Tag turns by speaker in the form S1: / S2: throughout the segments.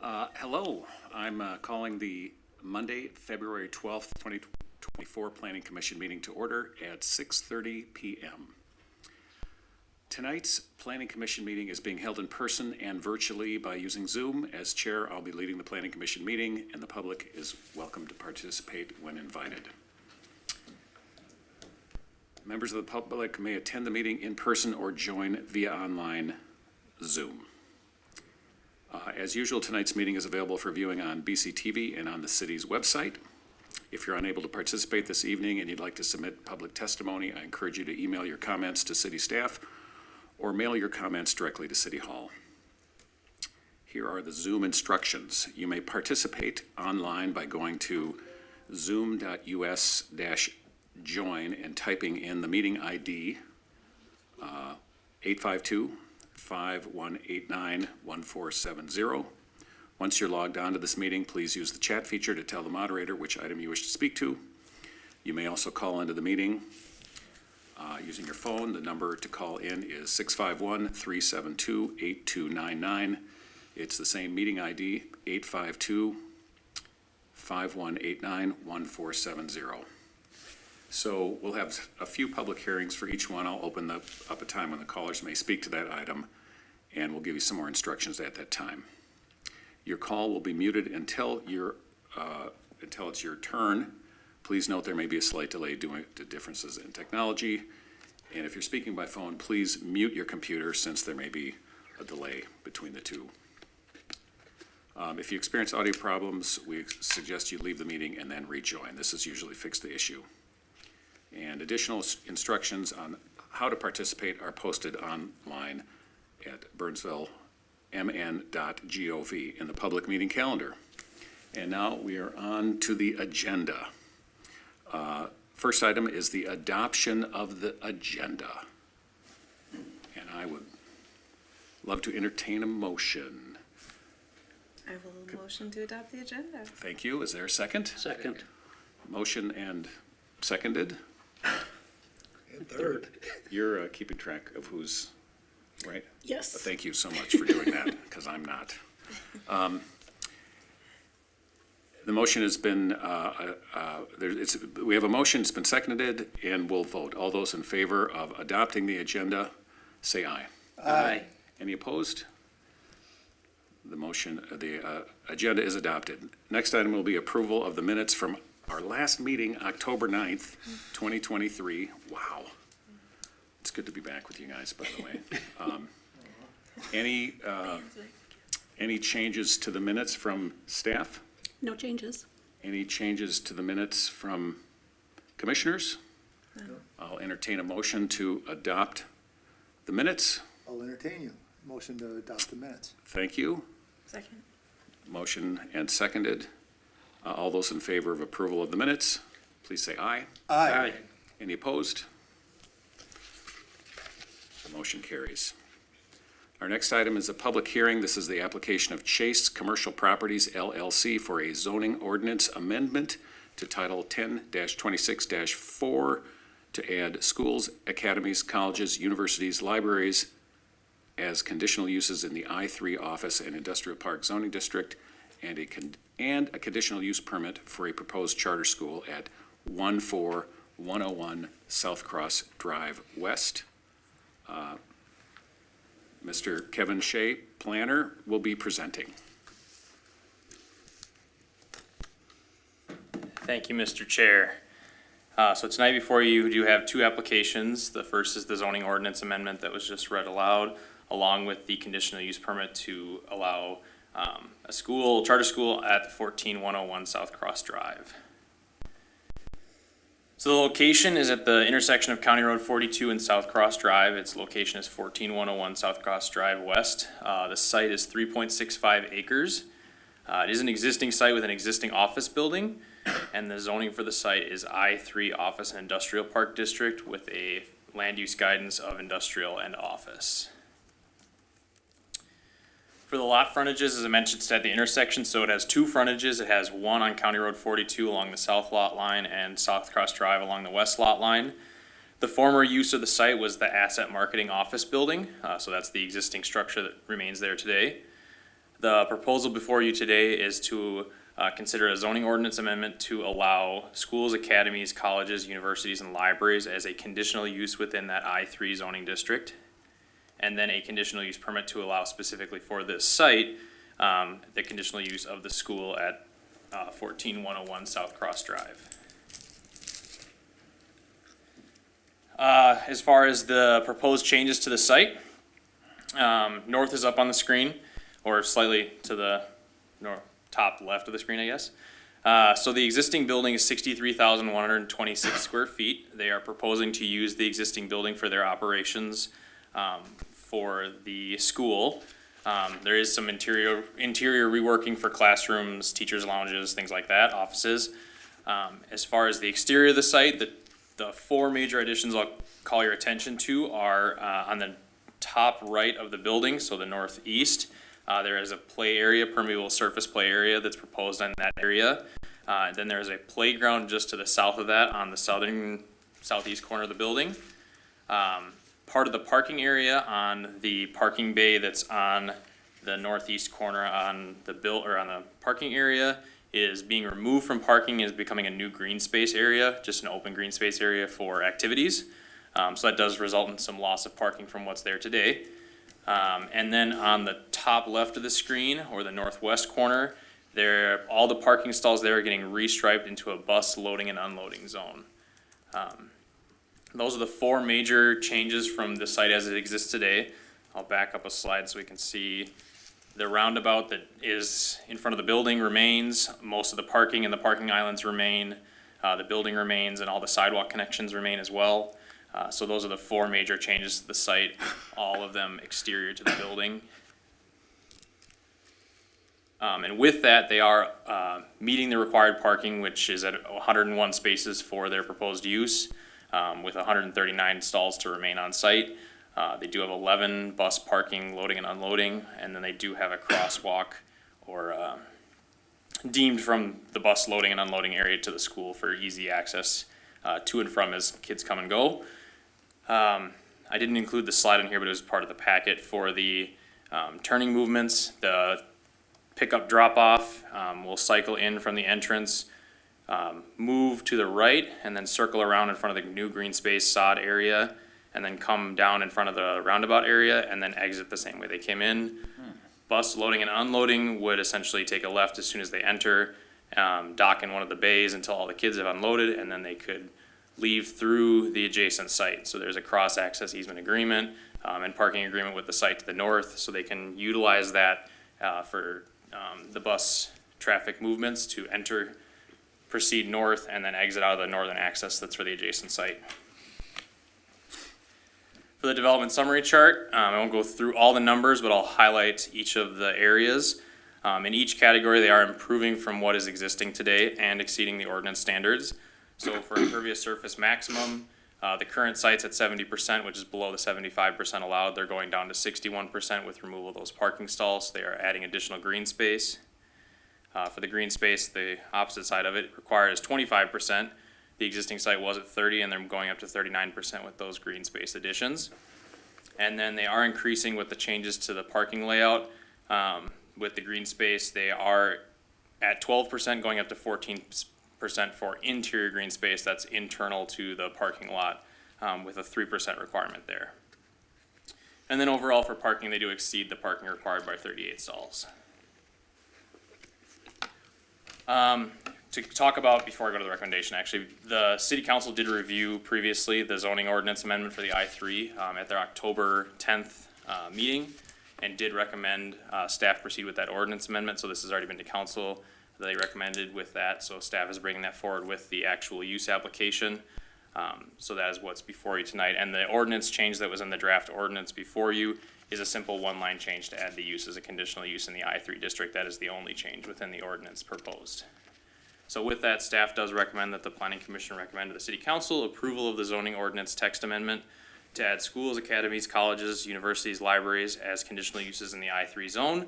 S1: Hello, I'm calling the Monday, February 12th, 2024 Planning Commission meeting to order at 6:30 p.m. Tonight's Planning Commission meeting is being held in person and virtually by using Zoom. As chair, I'll be leading the Planning Commission meeting, and the public is welcome to participate when invited. Members of the public may attend the meeting in person or join via online Zoom. As usual, tonight's meeting is available for viewing on BCTV and on the city's website. If you're unable to participate this evening and you'd like to submit public testimony, I encourage you to email your comments to city staff or mail your comments directly to City Hall. Here are the Zoom instructions. You may participate online by going to zoom.us-join and typing in the meeting ID 852-5189-1470. Once you're logged on to this meeting, please use the chat feature to tell the moderator which item you wish to speak to. You may also call into the meeting using your phone. The number to call in is 651-372-8299. It's the same meeting ID, 852-5189-1470. So we'll have a few public hearings for each one. I'll open up a time when the callers may speak to that item, and we'll give you some more instructions at that time. Your call will be muted until it's your turn. Please note there may be a slight delay due to differences in technology. And if you're speaking by phone, please mute your computer since there may be a delay between the two. If you experience audio problems, we suggest you leave the meeting and then rejoin. This has usually fixed the issue. And additional instructions on how to participate are posted online at burnsvillemn.gov in the public meeting calendar. And now we are on to the agenda. First item is the adoption of the agenda. And I would love to entertain a motion.
S2: I will motion to adopt the agenda.
S1: Thank you. Is there a second?
S3: Second.
S1: Motion and seconded.
S3: And third.
S1: You're keeping track of who's right?
S3: Yes.
S1: Thank you so much for doing that, because I'm not. The motion has been, we have a motion, it's been seconded, and we'll vote. All those in favor of adopting the agenda, say aye.
S3: Aye.
S1: Any opposed? The agenda is adopted. Next item will be approval of the minutes from our last meeting, October 9th, 2023. Wow. It's good to be back with you guys, by the way. Any changes to the minutes from staff?
S4: No changes.
S1: Any changes to the minutes from commissioners? No. I'll entertain a motion to adopt the minutes.
S5: I'll entertain you. Motion to adopt the minutes.
S1: Thank you.
S2: Second.
S1: Motion and seconded. All those in favor of approval of the minutes, please say aye.
S5: Aye.
S1: Any opposed? The motion carries. Our next item is a public hearing. This is the application of Chase Commercial Properties LLC for a zoning ordinance amendment to Title 10-26-4 to add schools, academies, colleges, universities, libraries as conditional uses in the I-3 Office and Industrial Park Zoning District, and a conditional use permit for a proposed charter school at 14101 South Cross Drive West. Mr. Kevin Shea, planner, will be presenting.
S6: Thank you, Mr. Chair. So tonight before you do have two applications. The first is the zoning ordinance amendment that was just read aloud, along with the conditional use permit to allow a charter school at 14101 South Cross Drive. So the location is at the intersection of County Road 42 and South Cross Drive. Its location is 14101 South Cross Drive West. The site is 3.65 acres. It is an existing site with an existing office building, and the zoning for the site is I-3 Office and Industrial Park District with a land use guidance of industrial and office. For the lot frontages, as I mentioned, it's at the intersection, so it has two frontages. It has one on County Road 42 along the south lot line and South Cross Drive along the west lot line. The former use of the site was the asset marketing office building, so that's the existing structure that remains there today. The proposal before you today is to consider a zoning ordinance amendment to allow schools, academies, colleges, universities, and libraries as a conditional use within that I-3 zoning district. And then a conditional use permit to allow specifically for this site, the conditional use of the school at 14101 South Cross Drive. As far as the proposed changes to the site, north is up on the screen, or slightly to the top left of the screen, I guess. So the existing building is 63,126 square feet. They are proposing to use the existing building for their operations for the school. There is some interior reworking for classrooms, teachers' lounges, things like that, offices. As far as the exterior of the site, the four major additions I'll call your attention to are on the top right of the building, so the northeast. There is a play area, permeable surface play area that's proposed on that area. Then there is a playground just to the south of that on the southeast corner of the building. Part of the parking area on the parking bay that's on the northeast corner on the parking area is being removed from parking and is becoming a new green space area, just an open green space area for activities. So that does result in some loss of parking from what's there today. And then on the top left of the screen, or the northwest corner, all the parking stalls there are getting restriped into a bus loading and unloading zone. Those are the four major changes from the site as it exists today. I'll back up a slide so we can see the roundabout that is in front of the building remains. Most of the parking and the parking islands remain. The building remains, and all the sidewalk connections remain as well. So those are the four major changes to the site, all of them exterior to the building. And with that, they are meeting the required parking, which is at 101 spaces for their proposed use, with 139 stalls to remain on site. They do have 11 bus parking, loading and unloading, and then they do have a crosswalk or deemed from the bus loading and unloading area to the school for easy access to and from as kids come and go. I didn't include the slide in here, but it was part of the packet for the turning movements. The pickup drop-off will cycle in from the entrance, move to the right, and then circle around in front of the new green space sod area, and then come down in front of the roundabout area, and then exit the same way they came in. Bus loading and unloading would essentially take a left as soon as they enter, dock in one of the bays until all the kids have unloaded, and then they could leave through the adjacent site. So there's a cross-access easement agreement and parking agreement with the site to the north, so they can utilize that for the bus traffic movements to proceed north, and then exit out of the northern access that's for the adjacent site. For the development summary chart, I won't go through all the numbers, but I'll highlight each of the areas. In each category, they are improving from what is existing today and exceeding the ordinance standards. So for impervious surface maximum, the current site's at 70%, which is below the 75% allowed. They're going down to 61% with removal of those parking stalls. They are adding additional green space. For the green space, the opposite side of it required is 25%. The existing site was at 30%, and they're going up to 39% with those green space additions. And then they are increasing with the changes to the parking layout. With the green space, they are at 12%, going up to 14% for interior green space that's internal to the parking lot, with a 3% requirement there. And then overall for parking, they do exceed the parking required by 38 stalls. To talk about, before I go to the recommendation, actually, the city council did review previously the zoning ordinance amendment for the I-3 at their October 10th meeting, and did recommend staff proceed with that ordinance amendment. So this has already been to council. They recommended with that, so staff is bringing that forward with the actual use application. So that is what's before you tonight. And the ordinance change that was in the draft ordinance before you is a simple one-line change to add the use as a conditional use in the I-3 district. That is the only change within the ordinance proposed. So with that, staff does recommend that the Planning Commission recommend to the City Council approval of the zoning ordinance text amendment to add schools, academies, colleges, universities, libraries as conditional uses in the I-3 zone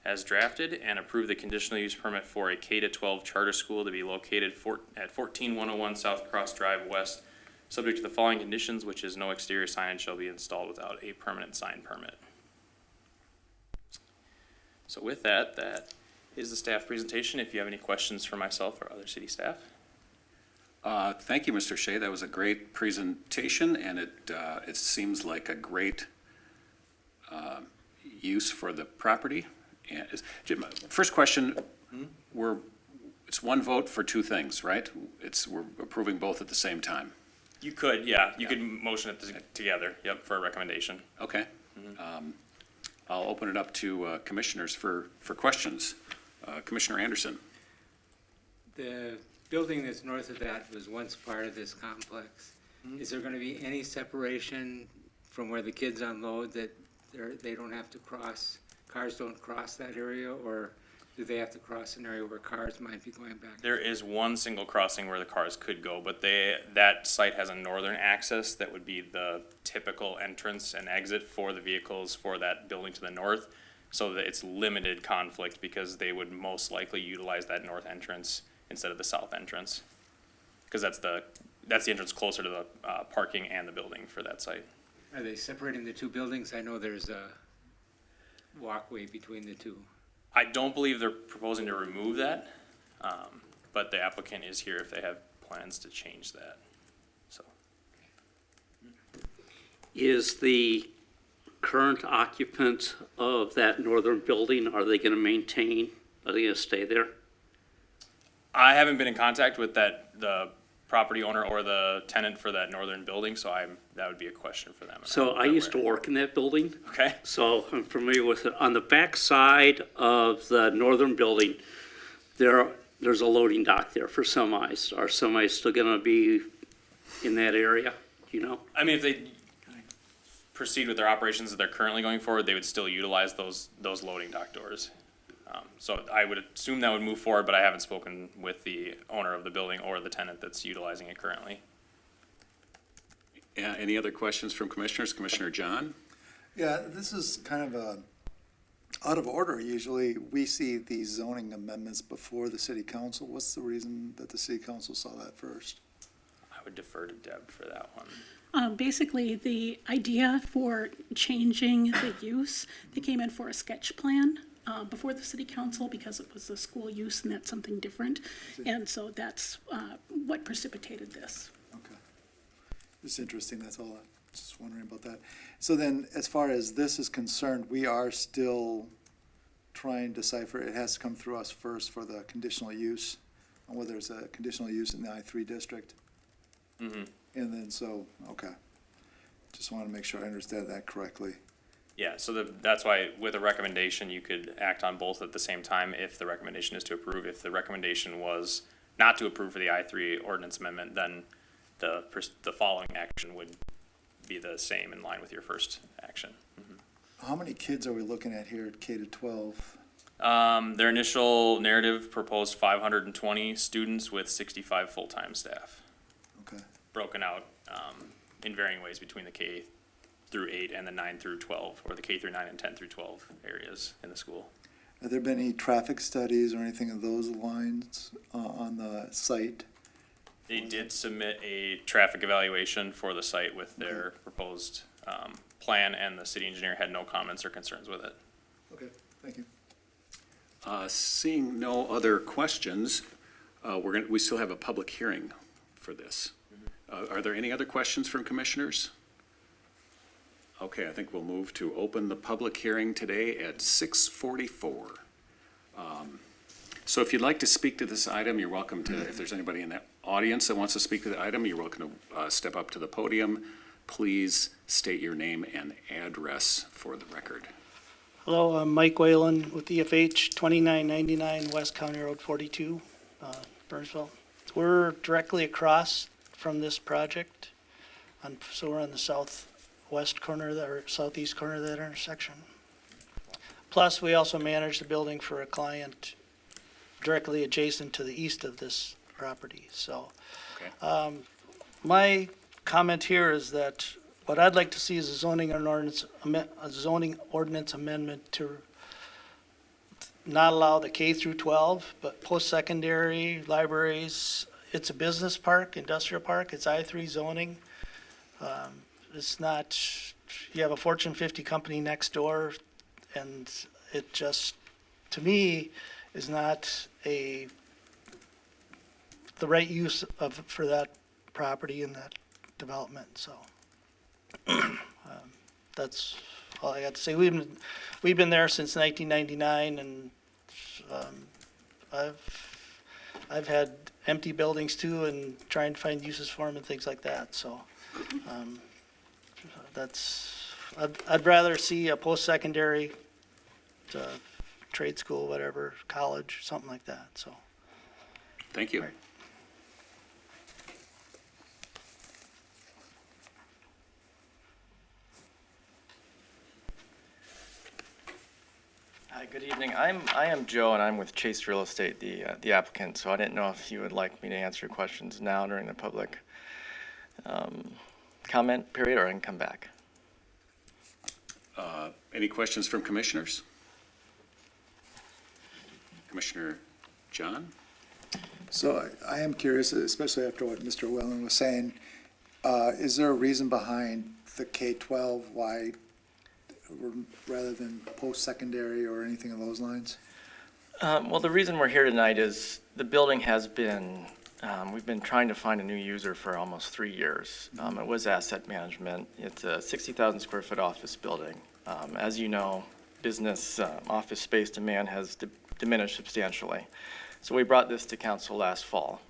S6: as drafted, and approve the conditional use permit for a K-12 charter school to be located at 14101 South Cross Drive West, subject to the following conditions, which is no exterior signage shall be installed without a permanent sign permit. So with that, that is the staff presentation. If you have any questions for myself or other city staff.
S1: Thank you, Mr. Shea. That was a great presentation, and it seems like a great use for the property. And Jim, first question, it's one vote for two things, right? We're approving both at the same time.
S6: You could, yeah, you could motion it together, yep, for a recommendation.
S1: Okay. I'll open it up to commissioners for questions. Commissioner Anderson.
S4: The building that's north of that was once part of this complex. Is there going to be any separation from where the kids unload that they don't have to cross, cars don't cross that area, or do they have to cross an area where cars might be going back?
S6: There is one single crossing where the cars could go, but that site has a northern access that would be the typical entrance and exit for the vehicles for that building to the north. So that it's limited conflict because they would most likely utilize that north entrance instead of the south entrance. Because that's the entrance closer to the parking and the building for that site.
S4: Are they separating the two buildings? I know there's a walkway between the two.
S6: I don't believe they're proposing to remove that, but the applicant is here if they have plans to change that, so.
S7: Is the current occupant of that northern building, are they gonna maintain, are they gonna stay there?
S6: I haven't been in contact with the property owner or the tenant for that northern building, so that would be a question for them.
S7: So I used to work in that building,
S6: Okay,
S7: so I'm familiar with it. On the back side of the northern building, there's a loading dock there for semis. Are semis still gonna be in that area, do you know?
S6: I mean, if they proceed with their operations that they're currently going forward, they would still utilize those loading dock doors. So I would assume that would move forward, but I haven't spoken with the owner of the building or the tenant that's utilizing it currently.
S1: Yeah, any other questions from commissioners? Commissioner John?
S5: Yeah, this is kind of out of order. Usually, we see these zoning amendments before the city council. What's the reason that the city council saw that first?
S6: I would defer to Deb for that one.
S8: Basically, the idea for changing the use, they came in for a sketch plan before the city council because it was a school use and that's something different. And so that's what precipitated this.
S5: Okay. It's interesting, that's all. I'm just wondering about that. So then, as far as this is concerned, we are still trying to decipher, it has to come through us first for the conditional use, on whether it's a conditional use in the I-3 district.
S6: Mm-hmm.
S5: And then, so, okay. Just want to make sure I understand that correctly.
S6: Yeah, so that's why with a recommendation, you could act on both at the same time if the recommendation is to approve. If the recommendation was not to approve for the I-3 ordinance amendment, then the following action would be the same in line with your first action. Mm-hmm.
S5: How many kids are we looking at here at K to 12?
S6: Their initial narrative proposed 520 students with 65 full-time staff,
S5: Okay.
S6: broken out in varying ways between the K through 8 and the 9 through 12, or the K through 9 and 10 through 12 areas in the school.
S5: Have there been any traffic studies or anything of those lines on the site?
S6: They did submit a traffic evaluation for the site with their proposed plan, and the city engineer had no comments or concerns with it.
S5: Okay, thank you.
S1: Seeing no other questions, we still have a public hearing for this. Are there any other questions from commissioners? Okay, I think we'll move to open the public hearing today at 6:44. So if you'd like to speak to this item, you're welcome to, if there's anybody in the audience that wants to speak to the item, you're welcome to step up to the podium. Please state your name and address for the record.
S9: Hello, I'm Mike Whalen with EFH 2999 West County Road 42, Burnsville. We're directly across from this project, so we're on the southwest corner or southeast corner of that intersection. Plus, we also manage the building for a client directly adjacent to the east of this property. So,
S1: Okay.
S9: my comment here is that what I'd like to see is a zoning ordinance amendment to not allow the K through 12, but post-secondary libraries. It's a business park, industrial park. It's I-3 zoning. It's not, you have a Fortune 50 company next door, and it just to me, is not the right use for that property and that development, so. That's all I got to say. We've been there since 1999, and I've had empty buildings too, and trying to find uses for them and things like that. So I'd rather see a post-secondary, trade school, whatever, college, something like that. So.
S1: Thank you.
S9: Right.
S10: Hi, good evening. I am Joe, and I'm with Chase Real Estate, the applicant, so I didn't know if you would like me to answer questions now during the public comment period, or I can come back.
S1: Any questions from commissioners? Commissioner John?
S5: So I am curious, especially after what Mr. Whalen was saying, is there a reason behind the K-12, why rather than post-secondary or anything along those lines?
S10: Well, the reason we're here tonight is the building has been, we've been trying to find a new user for almost 3 years. It was asset management. It's a 60,000 square foot office building. As you know, business office space demand has diminished substantially. So we brought this to council last fall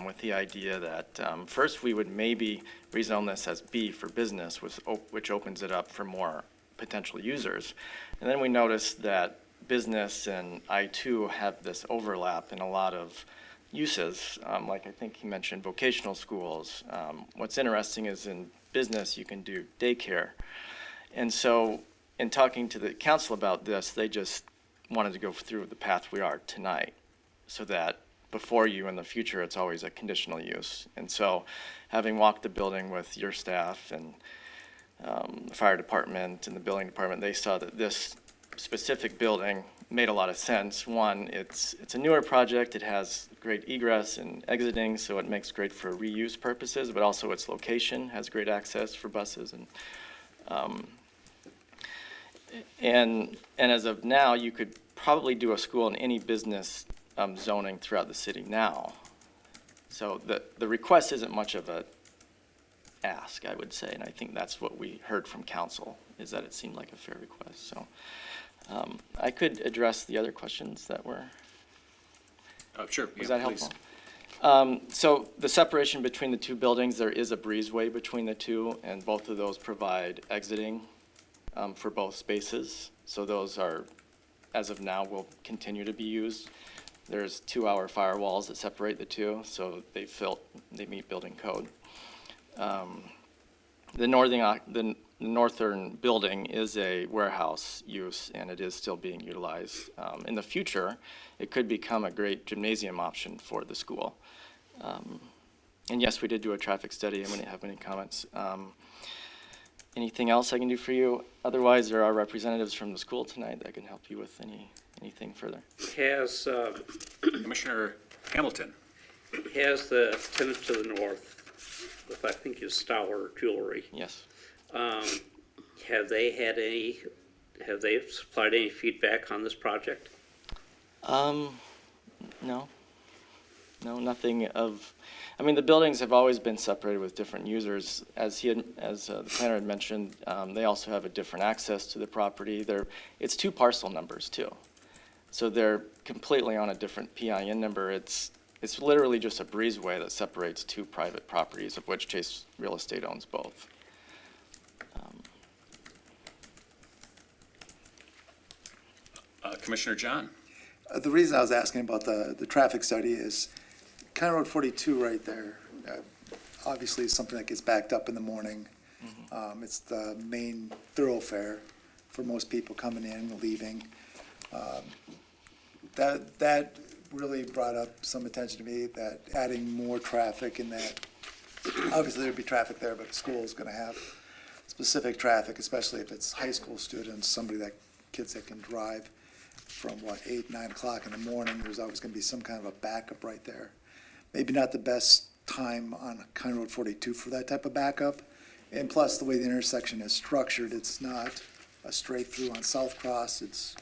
S10: with the idea that first we would maybe rezone this as B for business, which opens it up for more potential users. And then we noticed that business and I-2 have this overlap in a lot of uses, like I think he mentioned vocational schools. What's interesting is in business you can do daycare. And so in talking to the council about this, they just wanted to go through the path we are tonight, so that before you in the future it's always a conditional use. And so having walked the building with your staff and the fire department and the building department, they saw that this specific building made a lot of sense. One, it's a newer project, it has great egress and exiting, so it makes great for reuse purposes, but also its location has great access for buses. And as of now, you could probably do a school in any business zoning throughout the city now. So the request isn't much of a ask, I would say, and I think that's what we heard from council, is that it seemed like a fair request. So I could address the other questions that were.
S1: Sure.
S10: Was
S1: Yeah,
S10: that
S1: please.
S10: helpful? So the separation between the two buildings, there is a breezeway between the two, and both of those provide exiting for both spaces. So those are, as of now, will continue to be used. There's 2-hour firewalls that separate the two, so they meet building code. The northern building is a warehouse use, and it is still being utilized. In the future, it could become a great gymnasium option for the school. And yes, we did do a traffic study, and we didn't have any comments. Anything else I can do for you? Otherwise, there are representatives from the school tonight that can help you with anything further.
S7: Has,
S1: Commissioner Hamilton?
S7: has the tenant to the north, if I think is Stour Jewelry,
S10: Yes.
S7: have they supplied any feedback on this project?
S10: No, nothing of, I mean, the buildings have always been separated with different users. As the planner had mentioned, they also have a different access to the property. It's 2 parcel numbers too. So they're completely on a different PIN number. It's literally just a breezeway that separates 2 private properties, of which Chase Real Estate owns both.
S1: Commissioner John?
S5: The reason I was asking about the traffic study is County Road 42 right there, obviously is something that gets backed up in the morning. It's the main thoroughfare for most people coming in and leaving. That really brought up some attention to me, that adding more traffic in that, obviously there'd be traffic there, but the school is gonna have specific traffic, especially if it's high school students, kids that can drive from 8, 9 o'clock in the morning. There's always gonna be some kind of a backup right there. Maybe not the best time on County Road 42 for that type of backup. And plus, the way the intersection is structured, it's not a straight through on South Cross. It's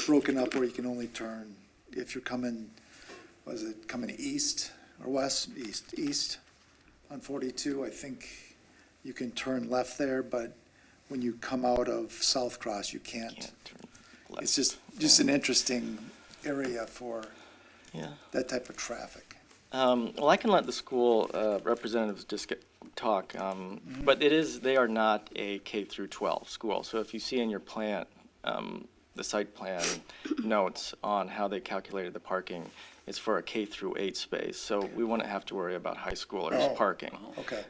S5: broken up where you can only turn, if you're coming, coming east or west? East on 42, I think you can turn left there, but when you come out of South Cross, you can't.
S10: Can't turn left.
S5: It's just an interesting area for
S10: Yeah.
S5: that type of traffic.
S10: Well, I can let the school representatives just talk, but they are not a K through 12 school. So if you see in your plan, the site plan notes on how they calculated the parking, it's for a K through 8 space. So we wouldn't have to worry about high schoolers parking.
S5: Okay.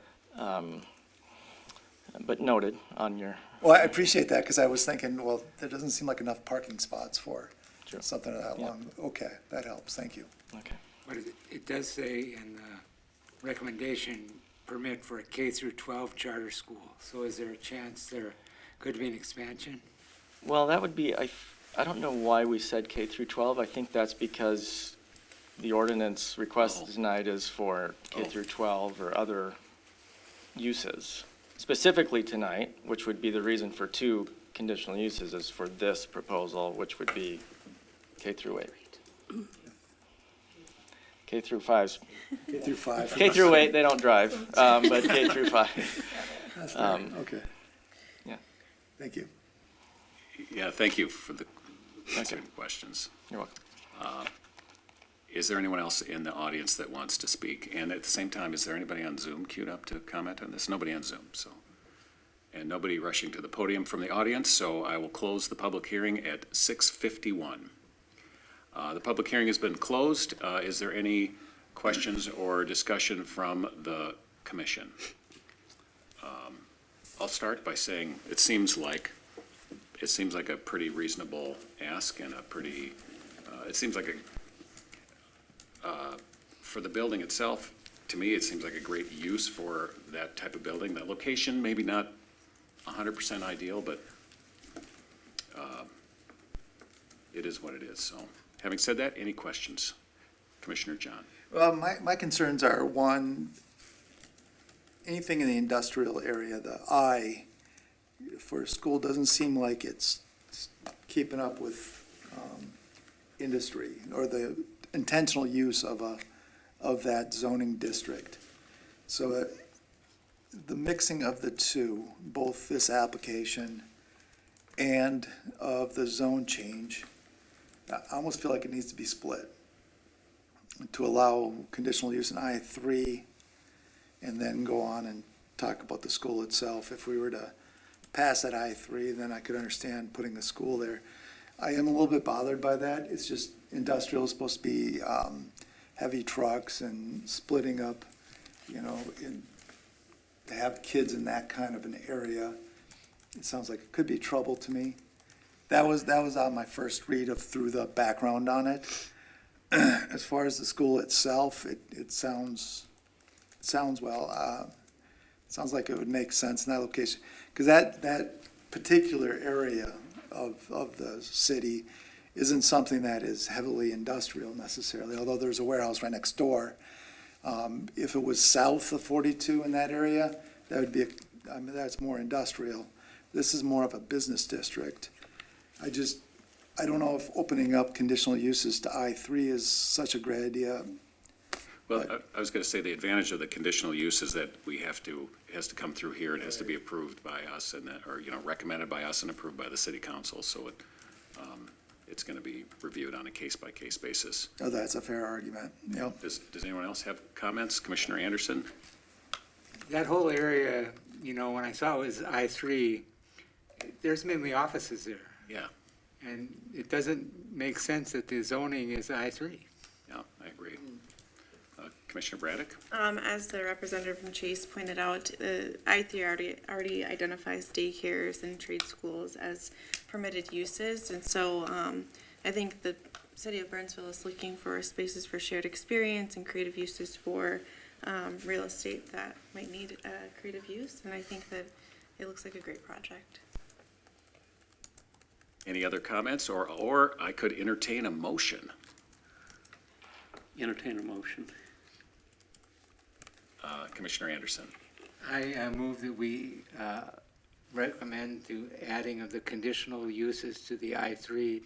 S10: But noted on your,
S5: Well, I appreciate that, because I was thinking, well, there doesn't seem like enough parking spots for
S10: Sure.
S5: something that
S10: Yeah.
S5: long. Okay, that helps, thank you.
S10: okay.
S4: But it does say in the recommendation, permit for a K through 12 charter school. So is there a chance there could be an expansion?
S10: Well, that would be, I don't know why we said K through 12. I think that's because the ordinance request tonight is for K through 12 or other uses. Specifically tonight, which would be the reason for 2 conditional uses, is for this proposal, which would be K through 8. K through 5's,
S5: K through 5.
S10: K through 8, they don't drive, but K through 5.
S5: That's fair. Okay.
S10: Yeah.
S5: Thank you.
S1: Yeah, thank you for the answering questions.
S10: You're welcome.
S1: Is there anyone else in the audience that wants to speak? And at the same time, is there anybody on Zoom queued up to comment on this? Nobody on Zoom, so. And nobody rushing to the podium from the audience, so I will close the public hearing at 6:51. The public hearing has been closed. Is there any questions or discussion from the commission? I'll start by saying it seems like a pretty reasonable ask and a pretty, it seems like for the building itself, to me, it seems like a great use for that type of building. The location, maybe not 100% ideal, but it is what it is. So having said that, any questions? Commissioner John?
S5: Well, my concerns are, one, anything in the industrial area, the I for a school doesn't seem like it's keeping up with industry or the intentional use of that zoning district. So the mixing of the two, both this application and of the zone change, I almost feel like it needs to be split to allow conditional use in I-3 and then go on and talk about the school itself. If we were to pass that I-3, then I could understand putting the school there. I am a little bit bothered by that. It's just industrial is supposed to be heavy trucks and splitting up, to have kids in that kind of an area. It sounds like it could be trouble to me. That was on my first read through the background on it. As far as the school itself, it sounds well. Sounds like it would make sense in that location, because that particular area of the city isn't something that is heavily industrial necessarily, although there's a warehouse right next door. If it was south of 42 in that area, that would be, that's more industrial. This is more of a business district. I don't know if opening up conditional uses to I-3 is such a great idea.
S1: Well, I was going to say the advantage of the conditional use is that it has to come through here. It has to be approved by us or recommended by us and approved by the city council. So it's going to be reviewed on a case-by-case basis.
S5: Oh, that's a fair argument. Yep.
S1: Does anyone else have comments? Commissioner Anderson?
S4: That whole area, when I saw it was I-3, there's mainly offices there.
S1: Yeah,
S4: And it doesn't make sense that the zoning is I-3.
S1: yeah, I agree. Commissioner Braddock?
S2: As the representative from Chase pointed out, I-3 already identifies daycares and trade schools as permitted uses. And so I think the City of Burnsville is looking for spaces for shared experience and creative uses for real estate that might need creative use. And I think that it looks like a great project.
S1: Any other comments, or I could entertain a motion?
S7: Entertain a motion.
S1: Commissioner Anderson?
S4: I move that we recommend the adding of the conditional uses to the I-3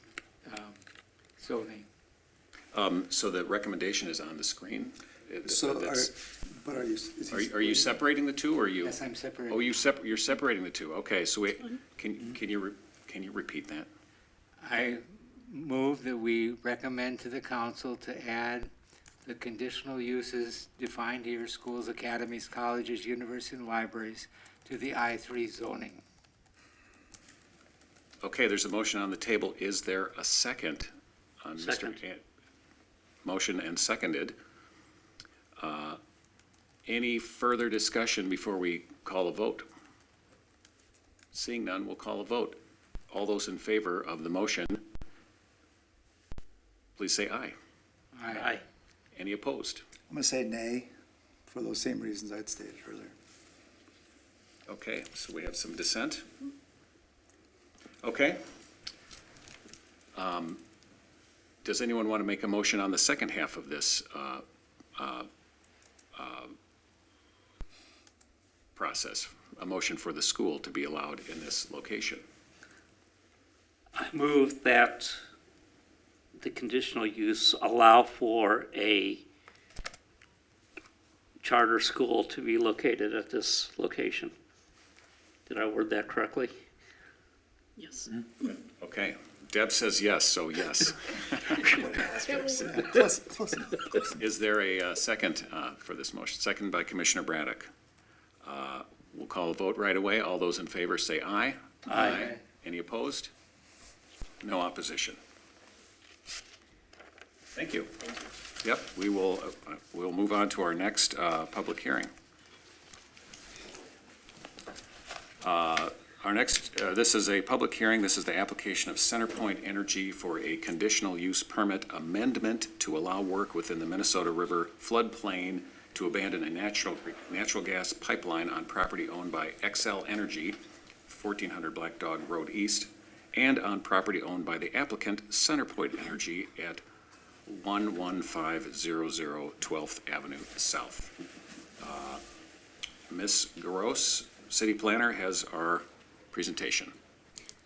S4: zoning.
S1: So the recommendation is on the screen?
S5: So,
S1: That's-
S5: but are you? is he
S1: Are you separating the two, or are you?
S4: Yes, I'm separating.
S1: Oh, you're separating the two, okay, so can you repeat that?
S4: I move that we recommend to the council to add the conditional uses defined here, schools, academies, colleges, universities, and libraries, to the I-3 zoning.
S1: Okay, there's a motion on the table, is there a second on Mr.
S7: Second.
S1: Motion and seconded. Any further discussion before we call a vote? Seeing none, we'll call a vote. All those in favor of the motion, please say aye.
S7: Aye.
S1: Any opposed?
S5: I'm gonna say nay, for those same reasons I'd stated earlier.
S1: Okay, so we have some dissent. Okay. Does anyone want to make a motion on the second half of this process? A motion for the school to be allowed in this location?
S7: I move that the conditional use allow for a charter school to be located at this location. Did I word that correctly?
S8: Yes.
S1: Okay, Deb says yes, so yes.
S5: Close enough.
S1: Is there a second for this motion? Second by Commissioner Braddock. We'll call a vote right away. All those in favor say aye.
S7: Aye.
S1: Any opposed? No opposition. Thank you. Yep, we will, we'll move on to our next public hearing. Our next, this is a public hearing. This is the application of CenterPoint Energy for a conditional use permit amendment to allow work within the Minnesota River Floodplain to abandon a natural gas pipeline on property owned by XL Energy, 1400 Black Dog Road East, and on property owned by the applicant CenterPoint Energy at 11500 12th Avenue South. Ms. Gross, City Planner, has our presentation.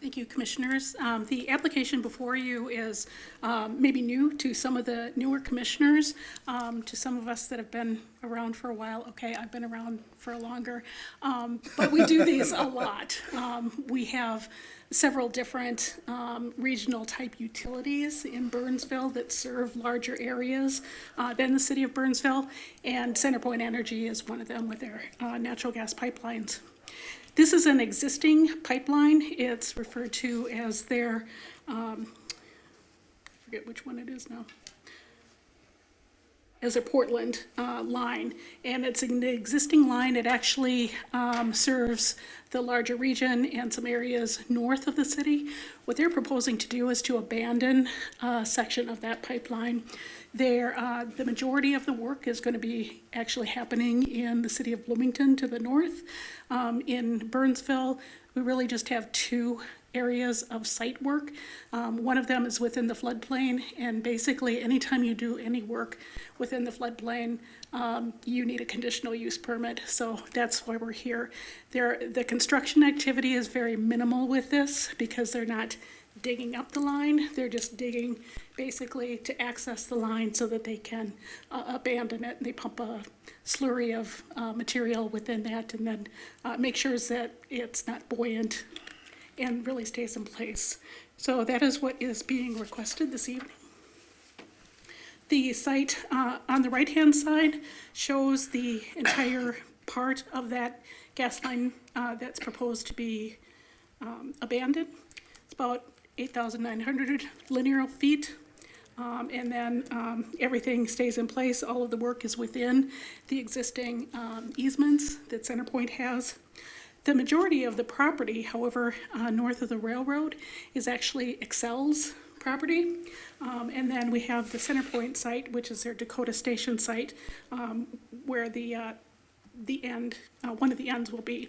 S8: Thank you, Commissioners. The application before you is maybe new to some of the newer commissioners, to some of us that have been around for a while. Okay, I've been around for longer, but we do these a lot. We have several different regional type utilities in Burnsville that serve larger areas than the city of Burnsville, and CenterPoint Energy is one of them with their natural gas pipelines. This is an existing pipeline. It's referred to as their, I forget which one it is now, as a Portland line. And it's an existing line. It actually serves the larger region and some areas north of the city. What they're proposing to do is to abandon a section of that pipeline. The majority of the work is going to be actually happening in the city of Bloomington to the north. In Burnsville, we really just have two areas of site work. One of them is within the floodplain, and basically anytime you do any work within the floodplain, you need a conditional use permit, so that's why we're here. The construction activity is very minimal with this because they're not digging up the line, they're just digging basically to access the line so that they can abandon it. They pump a slurry of material within that and then make sure that it's not buoyant and really stays in place. So that is what is being requested this evening. The site on the right-hand side shows the entire part of that gas line that's proposed to be abandoned. It's about 8,900 linear feet. And then everything stays in place. All of the work is within the existing easements that CenterPoint has. The majority of the property, however, north of the railroad is actually Excel's property. And then we have the CenterPoint site, which is their Dakota Station site, where the end, one of the ends will be.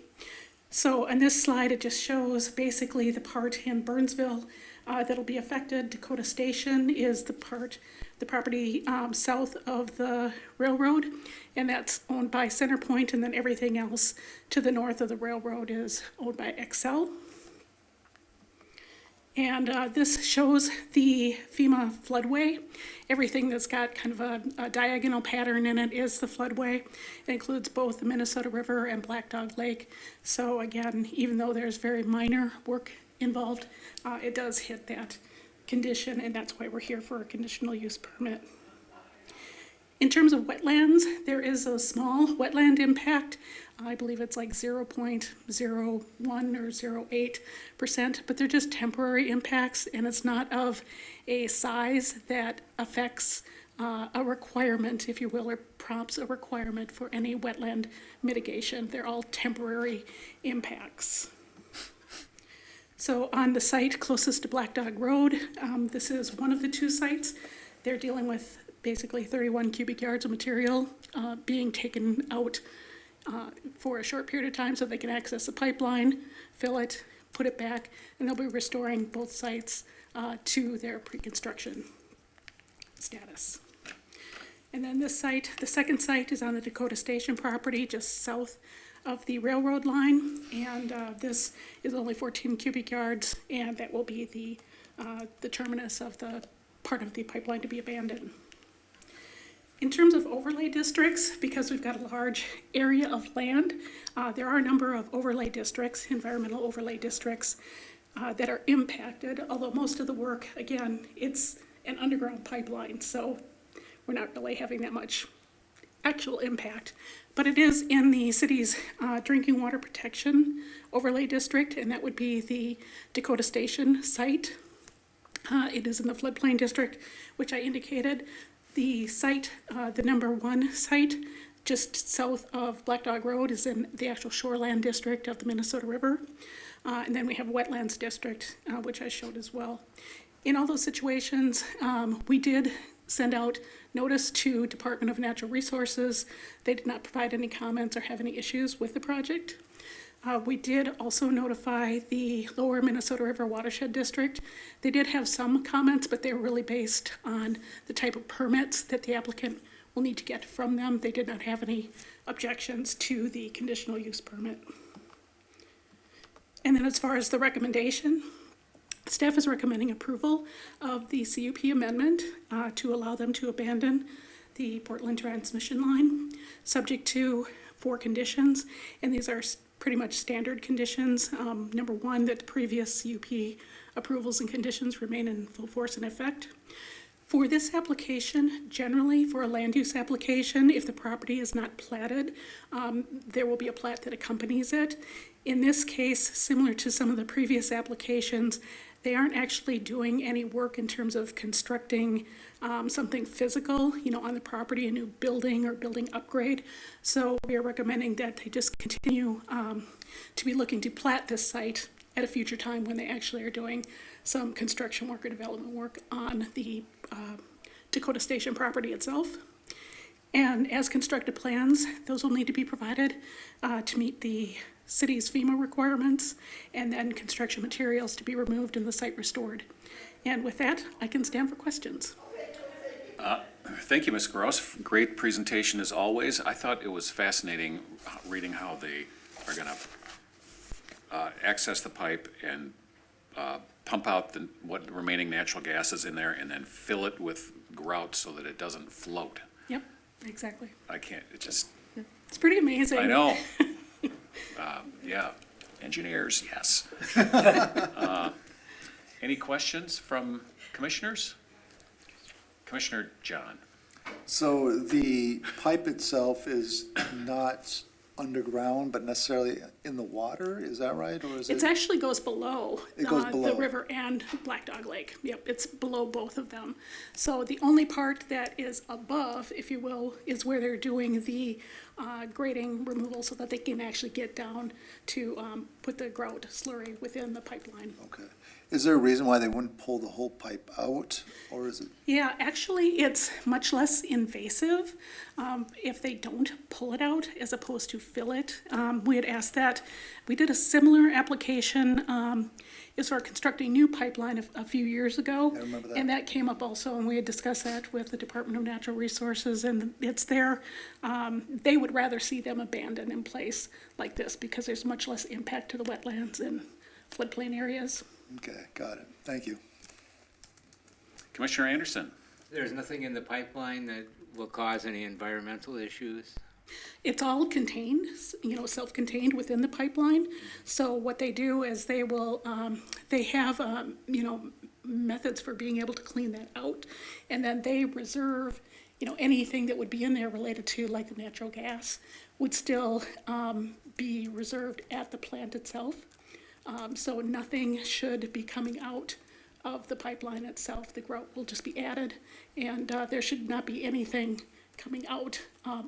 S8: So on this slide, it just shows basically the part in Burnsville that'll be affected. Dakota Station is the property south of the railroad, and that's owned by CenterPoint, and then everything else to the north of the railroad is owned by Excel. And this shows the FEMA floodway. Everything that's got kind of a diagonal pattern in it is the floodway. It includes both the Minnesota River and Black Dog Lake. So again, even though there's very minor work involved, it does hit that condition, and that's why we're here for a conditional use permit. In terms of wetlands, there is a small wetland impact. I believe it's like 0.01 or 0.08%, but they're just temporary impacts, and it's not of a size that affects a requirement, if you will, or prompts a requirement for any wetland mitigation. They're all temporary impacts. So on the site closest to Black Dog Road, this is one of the two sites. They're dealing with basically 31 cubic yards of material being taken out for a short period of time so they can access the pipeline, fill it, put it back, and they'll be restoring both sites to their pre-construction status. And then this site, the second site, is on the Dakota Station property just south of the railroad line, and this is only 14 cubic yards, and that will be the terminus of the part of the pipeline to be abandoned. In terms of overlay districts, because we've got a large area of land, there are a number of overlay districts, environmental overlay districts, that are impacted, although most of the work, again, it's an underground pipeline, so we're not really having that much actual impact. But it is in the city's drinking water protection overlay district, and that would be the Dakota Station site. It is in the floodplain district, which I indicated. The site, the number 1 site, just south of Black Dog Road, is in the actual shoreland district of the Minnesota River. And then we have wetlands district, which I showed as well. In all those situations, we did send out notice to Department of Natural Resources. They did not provide any comments or have any issues with the project. We did also notify the Lower Minnesota River Watershed District. They did have some comments, but they were really based on the type of permits that the applicant will need to get from them. They did not have any objections to the conditional use permit. And then as far as the recommendation, staff is recommending approval of the CUP amendment to allow them to abandon the Portland transmission line, subject to 4 conditions, and these are pretty much standard conditions. Number 1, that the previous CUP approvals and conditions remain in full force and effect. For this application, generally for a land use application, if the property is not platted, there will be a plat that accompanies it. In this case, similar to some of the previous applications, they aren't actually doing any work in terms of constructing something physical, on the property, a new building or building upgrade. So we are recommending that they just continue to be looking to plat this site at a future time when they actually are doing some construction work or development work on the Dakota Station property itself. And as constructed plans, those will need to be provided to meet the city's FEMA requirements, and then construction materials to be removed and the site restored. And with that, I can stand for questions.
S1: Thank you, Ms. Gross. Great presentation as always. I thought it was fascinating reading how they are going to access the pipe and pump out what remaining natural gas is in there and then fill it with grout so that it doesn't float.
S8: Yep, exactly.
S1: I can't, it just,
S8: It's pretty amazing.
S1: I know. Yeah, engineers, yes. Any questions from commissioners? Commissioner John.
S5: So the pipe itself is not underground, but necessarily in the water, is that right, or is it?
S8: It actually goes below,
S5: It goes below.
S8: the river and Black Dog Lake. Yep, it's below both of them. So the only part that is above, if you will, is where they're doing the grading removal so that they can actually get down to put the grout slurry within the pipeline.
S5: Okay. Is there a reason why they wouldn't pull the whole pipe out, or is it?
S8: Yeah, actually, it's much less invasive if they don't pull it out as opposed to fill it. We had asked that. We did a similar application is for constructing new pipeline a few years ago.
S5: I remember that.
S8: And that came up also, and we had discussed that with the Department of Natural Resources, and it's there. They would rather see them abandoned in place like this because there's much less impact to the wetlands and floodplain areas.
S5: Okay, got it. Thank you.
S1: Commissioner Anderson?
S4: There's nothing in the pipeline that will cause any environmental issues?
S8: It's all contained, self-contained within the pipeline. So what they do is they will, they have, methods for being able to clean that out. And then they reserve, anything that would be in there related to like the natural gas would still be reserved at the plant itself. So nothing should be coming out of the pipeline itself. The grout will just be added, and there should not be anything coming out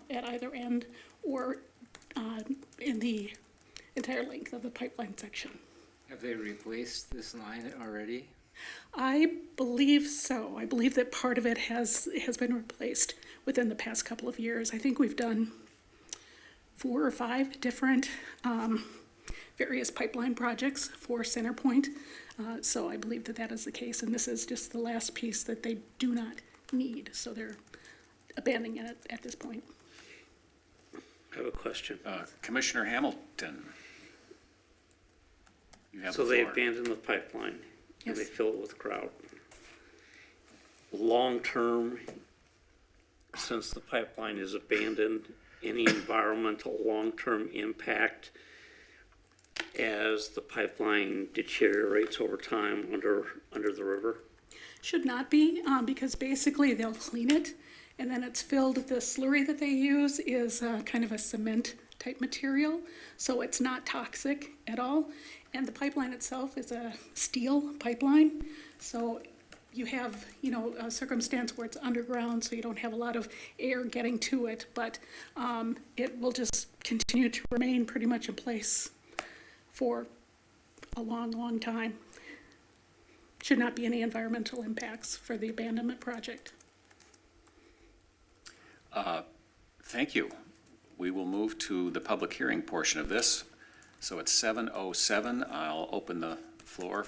S8: at either end or in the entire length of the pipeline section.
S4: Have they replaced this line already?
S8: I believe so. I believe that part of it has been replaced within the past couple of years. I think we've done 4 or 5 different various pipeline projects for CenterPoint. So I believe that that is the case, and this is just the last piece that they do not need, so they're abandoning it at this point.
S7: I have a question.
S1: Commissioner Hamilton? You have the
S7: So they
S1: floor.
S7: abandon the pipeline and they
S8: Yes.
S7: fill it with grout. Long-term, since the pipeline is abandoned, any environmental long-term impact as the pipeline deteriorates over time under the river?
S8: Should not be, because basically they'll clean it, and then it's filled, the slurry that they use is kind of a cement type material, so it's not toxic at all. And the pipeline itself is a steel pipeline, so you have, a circumstance where it's underground, so you don't have a lot of air getting to it, but it will just continue to remain pretty much in place for a long, long time. Should not be any environmental impacts for the abandonment project.
S1: Thank you. We will move to the public hearing portion of this. So it's 7:07. I'll open the floor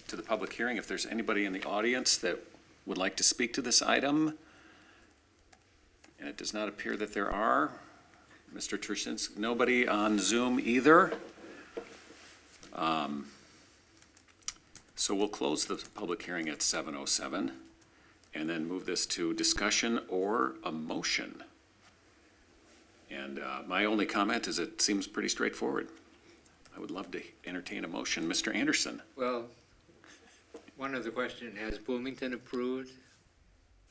S1: to the public hearing. If there's anybody in the audience that would like to speak to this item, and it does not appear that there are. Mr. Tershins, nobody on Zoom either. So we'll close the public hearing at 7:07 and then move this to discussion or a motion. And my only comment is it seems pretty straightforward. I would love to entertain a motion. Mr. Anderson?
S4: Well, one other question, has Bloomington approved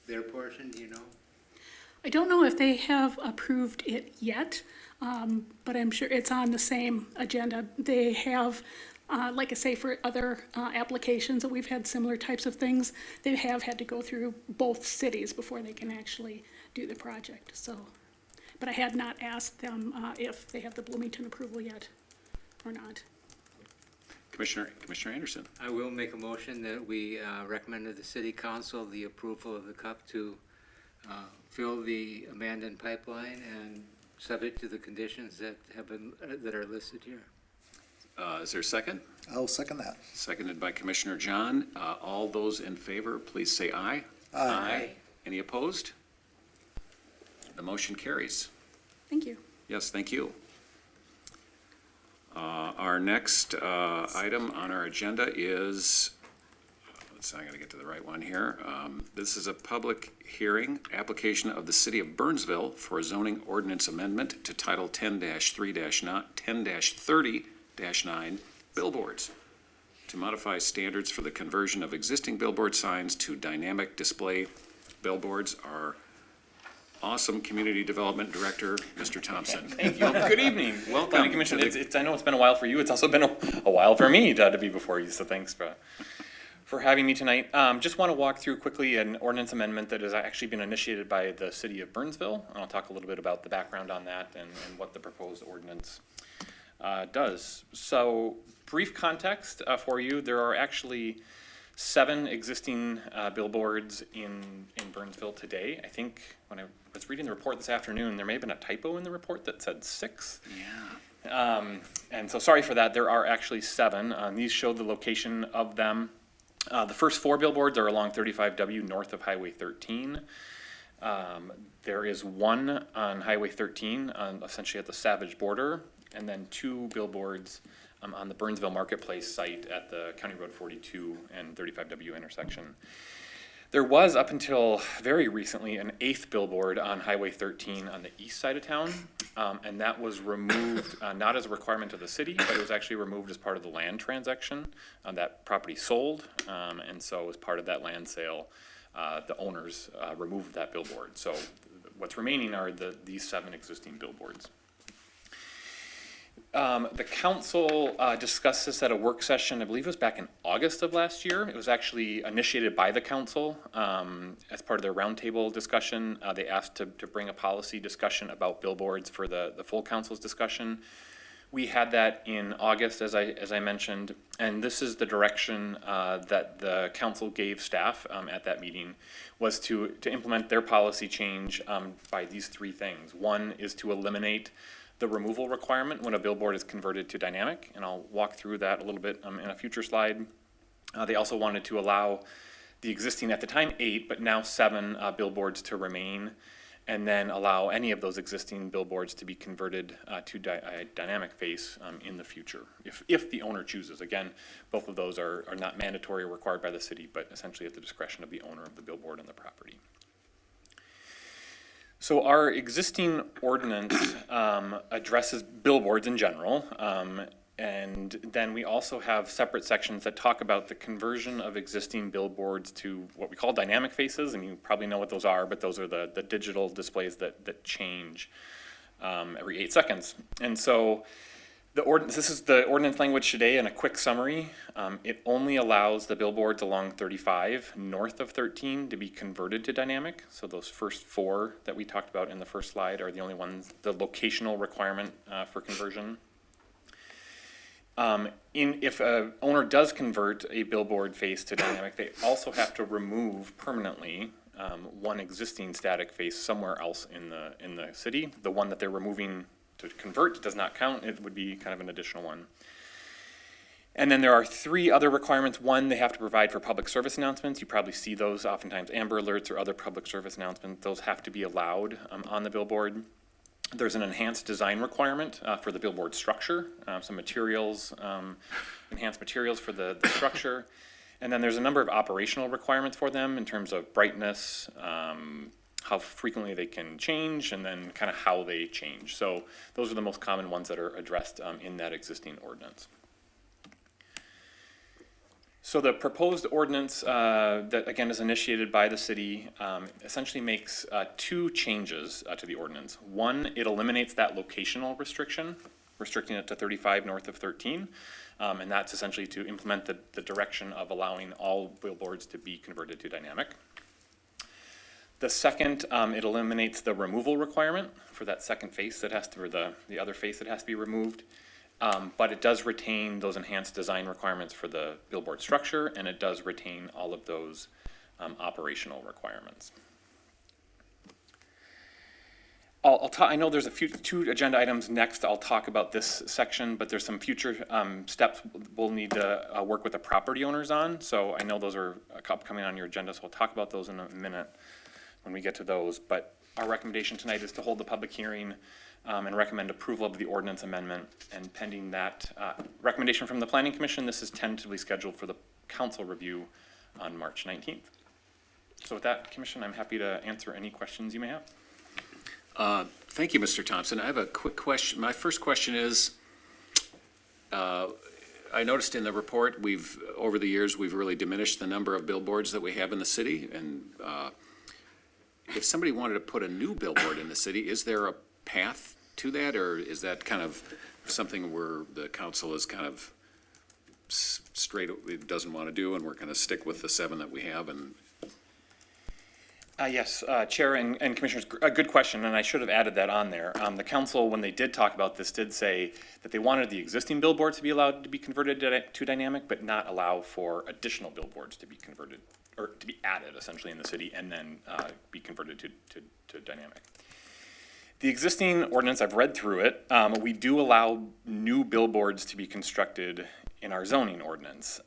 S4: their portion, do you know?
S8: I don't know if they have approved it yet, but I'm sure it's on the same agenda. They have, like I say, for other applications that we've had similar types of things, they have had to go through both cities before they can actually do the project, so. But I had not asked them if they have the Bloomington approval yet or not.
S1: Commissioner Anderson?
S4: I will make a motion that we recommend to the city council the approval of the CUP to fill the abandoned pipeline and subject to the conditions that have been, that are listed here.
S1: Is there a second?
S5: I'll second that.
S1: Seconded by Commissioner John. All those in favor, please say aye. Aye. Any opposed? The motion carries.
S8: Thank you.
S1: Yes, thank you. Our next item on our agenda is, let's see, I gotta get to the right one here. This is a public hearing, application of the City of Burnsville for a zoning ordinance amendment to Title 10-30-9 billboards to modify standards for the conversion of existing billboard signs to dynamic display billboards. Our awesome Community Development Director, Mr. Thompson.
S11: Thank you. Good evening.
S1: Welcome
S11: Planning Commission.
S1: to the-
S11: I know it's been a while for you. It's also been a while for me to be before you, so thanks for having me tonight. Just want to walk through quickly an ordinance amendment that has actually been initiated by the City of Burnsville. And I'll talk a little bit about the background on that and what the proposed ordinance does. So, brief context for you. There are actually 7 existing billboards in Burnsville today. I think when I was reading the report this afternoon, there may have been a typo in the report that said 6.
S1: Yeah.
S11: And so sorry for that. There are actually 7. These show the location of them. The first 4 billboards are along 35W north of Highway 13. There is 1 on Highway 13, essentially at the Savage border, and then 2 billboards on the Burnsville Marketplace site at the County Road 42 and 35W intersection. There was, up until very recently, an 8th billboard on Highway 13 on the east side of town, and that was removed, not as a requirement of the city, but it was actually removed as part of the land transaction. That property sold, and so as part of that land sale, the owners removed that billboard. So what's remaining are these 7 existing billboards. The council discussed this at a work session, I believe it was back in August of last year. It was actually initiated by the council as part of their roundtable discussion. They asked to bring a policy discussion about billboards for the full council's discussion. We had that in August, as I mentioned, and this is the direction that the council gave staff at that meeting, was to implement their policy change by these 3 things. One is to eliminate the removal requirement when a billboard is converted to dynamic, and I'll walk through that a little bit in a future slide. They also wanted to allow the existing, at the time 8, but now 7 billboards to remain, and then allow any of those existing billboards to be converted to a dynamic face in the future, if the owner chooses. Again, both of those are not mandatory or required by the city, but essentially at the discretion of the owner of the billboard and the property. So our existing ordinance addresses billboards in general, and then we also have separate sections that talk about the conversion of existing billboards to what we call dynamic faces, and you probably know what those are, but those are the digital displays that change every 8 seconds. And so this is the ordinance language today in a quick summary. It only allows the billboards along 35 north of 13 to be converted to dynamic. So those first 4 that we talked about in the first slide are the only ones, the locational requirement for conversion. If an owner does convert a billboard face to dynamic, they also have to remove permanently one existing static face somewhere else in the city. The one that they're removing to convert does not count. It would be kind of an additional one. And then there are 3 other requirements. One, they have to provide for public service announcements. You probably see those oftentimes, Amber Alerts or other public service announcements. Those have to be allowed on the billboard. There's an enhanced design requirement for the billboard structure, some materials, enhanced materials for the structure. And then there's a number of operational requirements for them in terms of brightness, how frequently they can change, and then kind of how they change. So those are the most common ones that are addressed in that existing ordinance. So the proposed ordinance that again is initiated by the city essentially makes 2 changes to the ordinance. One, it eliminates that locational restriction, restricting it to 35 north of 13. And that's essentially to implement the direction of allowing all billboards to be converted to dynamic. The second, it eliminates the removal requirement for that second face that has to, or the other face that has to be removed. But it does retain those enhanced design requirements for the billboard structure, and it does retain all of those operational requirements. I know there's 2 agenda items next. I'll talk about this section, but there's some future steps we'll need to work with the property owners on. So I know those are upcoming on your agenda, so we'll talk about those in a minute when we get to those. But our recommendation tonight is to hold the public hearing and recommend approval of the ordinance amendment. And pending that recommendation from the Planning Commission, this is tentatively scheduled for the council review on March 19th. So with that, Commission, I'm happy to answer any questions you may have.
S1: Thank you, Mr. Thompson. I have a quick question. My first question is, I noticed in the report, over the years, we've really diminished the number of billboards that we have in the city. And if somebody wanted to put a new billboard in the city, is there a path to that? Or is that kind of something where the council is kind of straight, it doesn't want to do, and we're going to stick with the 7 that we have? And
S11: Yes, Chair and Commissioners, a good question, and I should have added that on there. The council, when they did talk about this, did say that they wanted the existing billboards to be allowed to be converted to dynamic, but not allow for additional billboards to be converted, or to be added essentially in the city, and then be converted to dynamic. The existing ordinance, I've read through it, we do allow new billboards to be constructed in our zoning ordinance.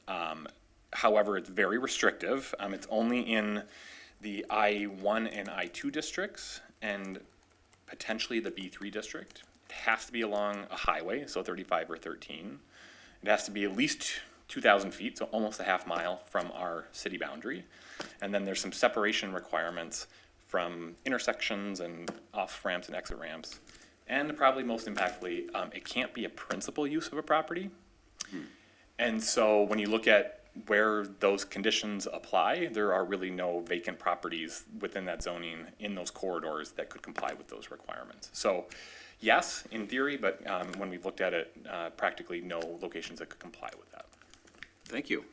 S11: However, it's very restrictive. It's only in the I-1 and I-2 districts, and potentially the B3 district. It has to be along a highway, so 35 or 13. It has to be at least 2,000 feet, so almost a half mile from our city boundary. And then there's some separation requirements from intersections and off ramps and exit ramps. And probably most impactfully, it can't be a principal use of a property. And so when you look at where those conditions apply, there are really no vacant properties within that zoning in those corridors that could comply with those requirements. So yes, in theory, but when we've looked at it, practically no locations that could comply with that.
S1: Thank you.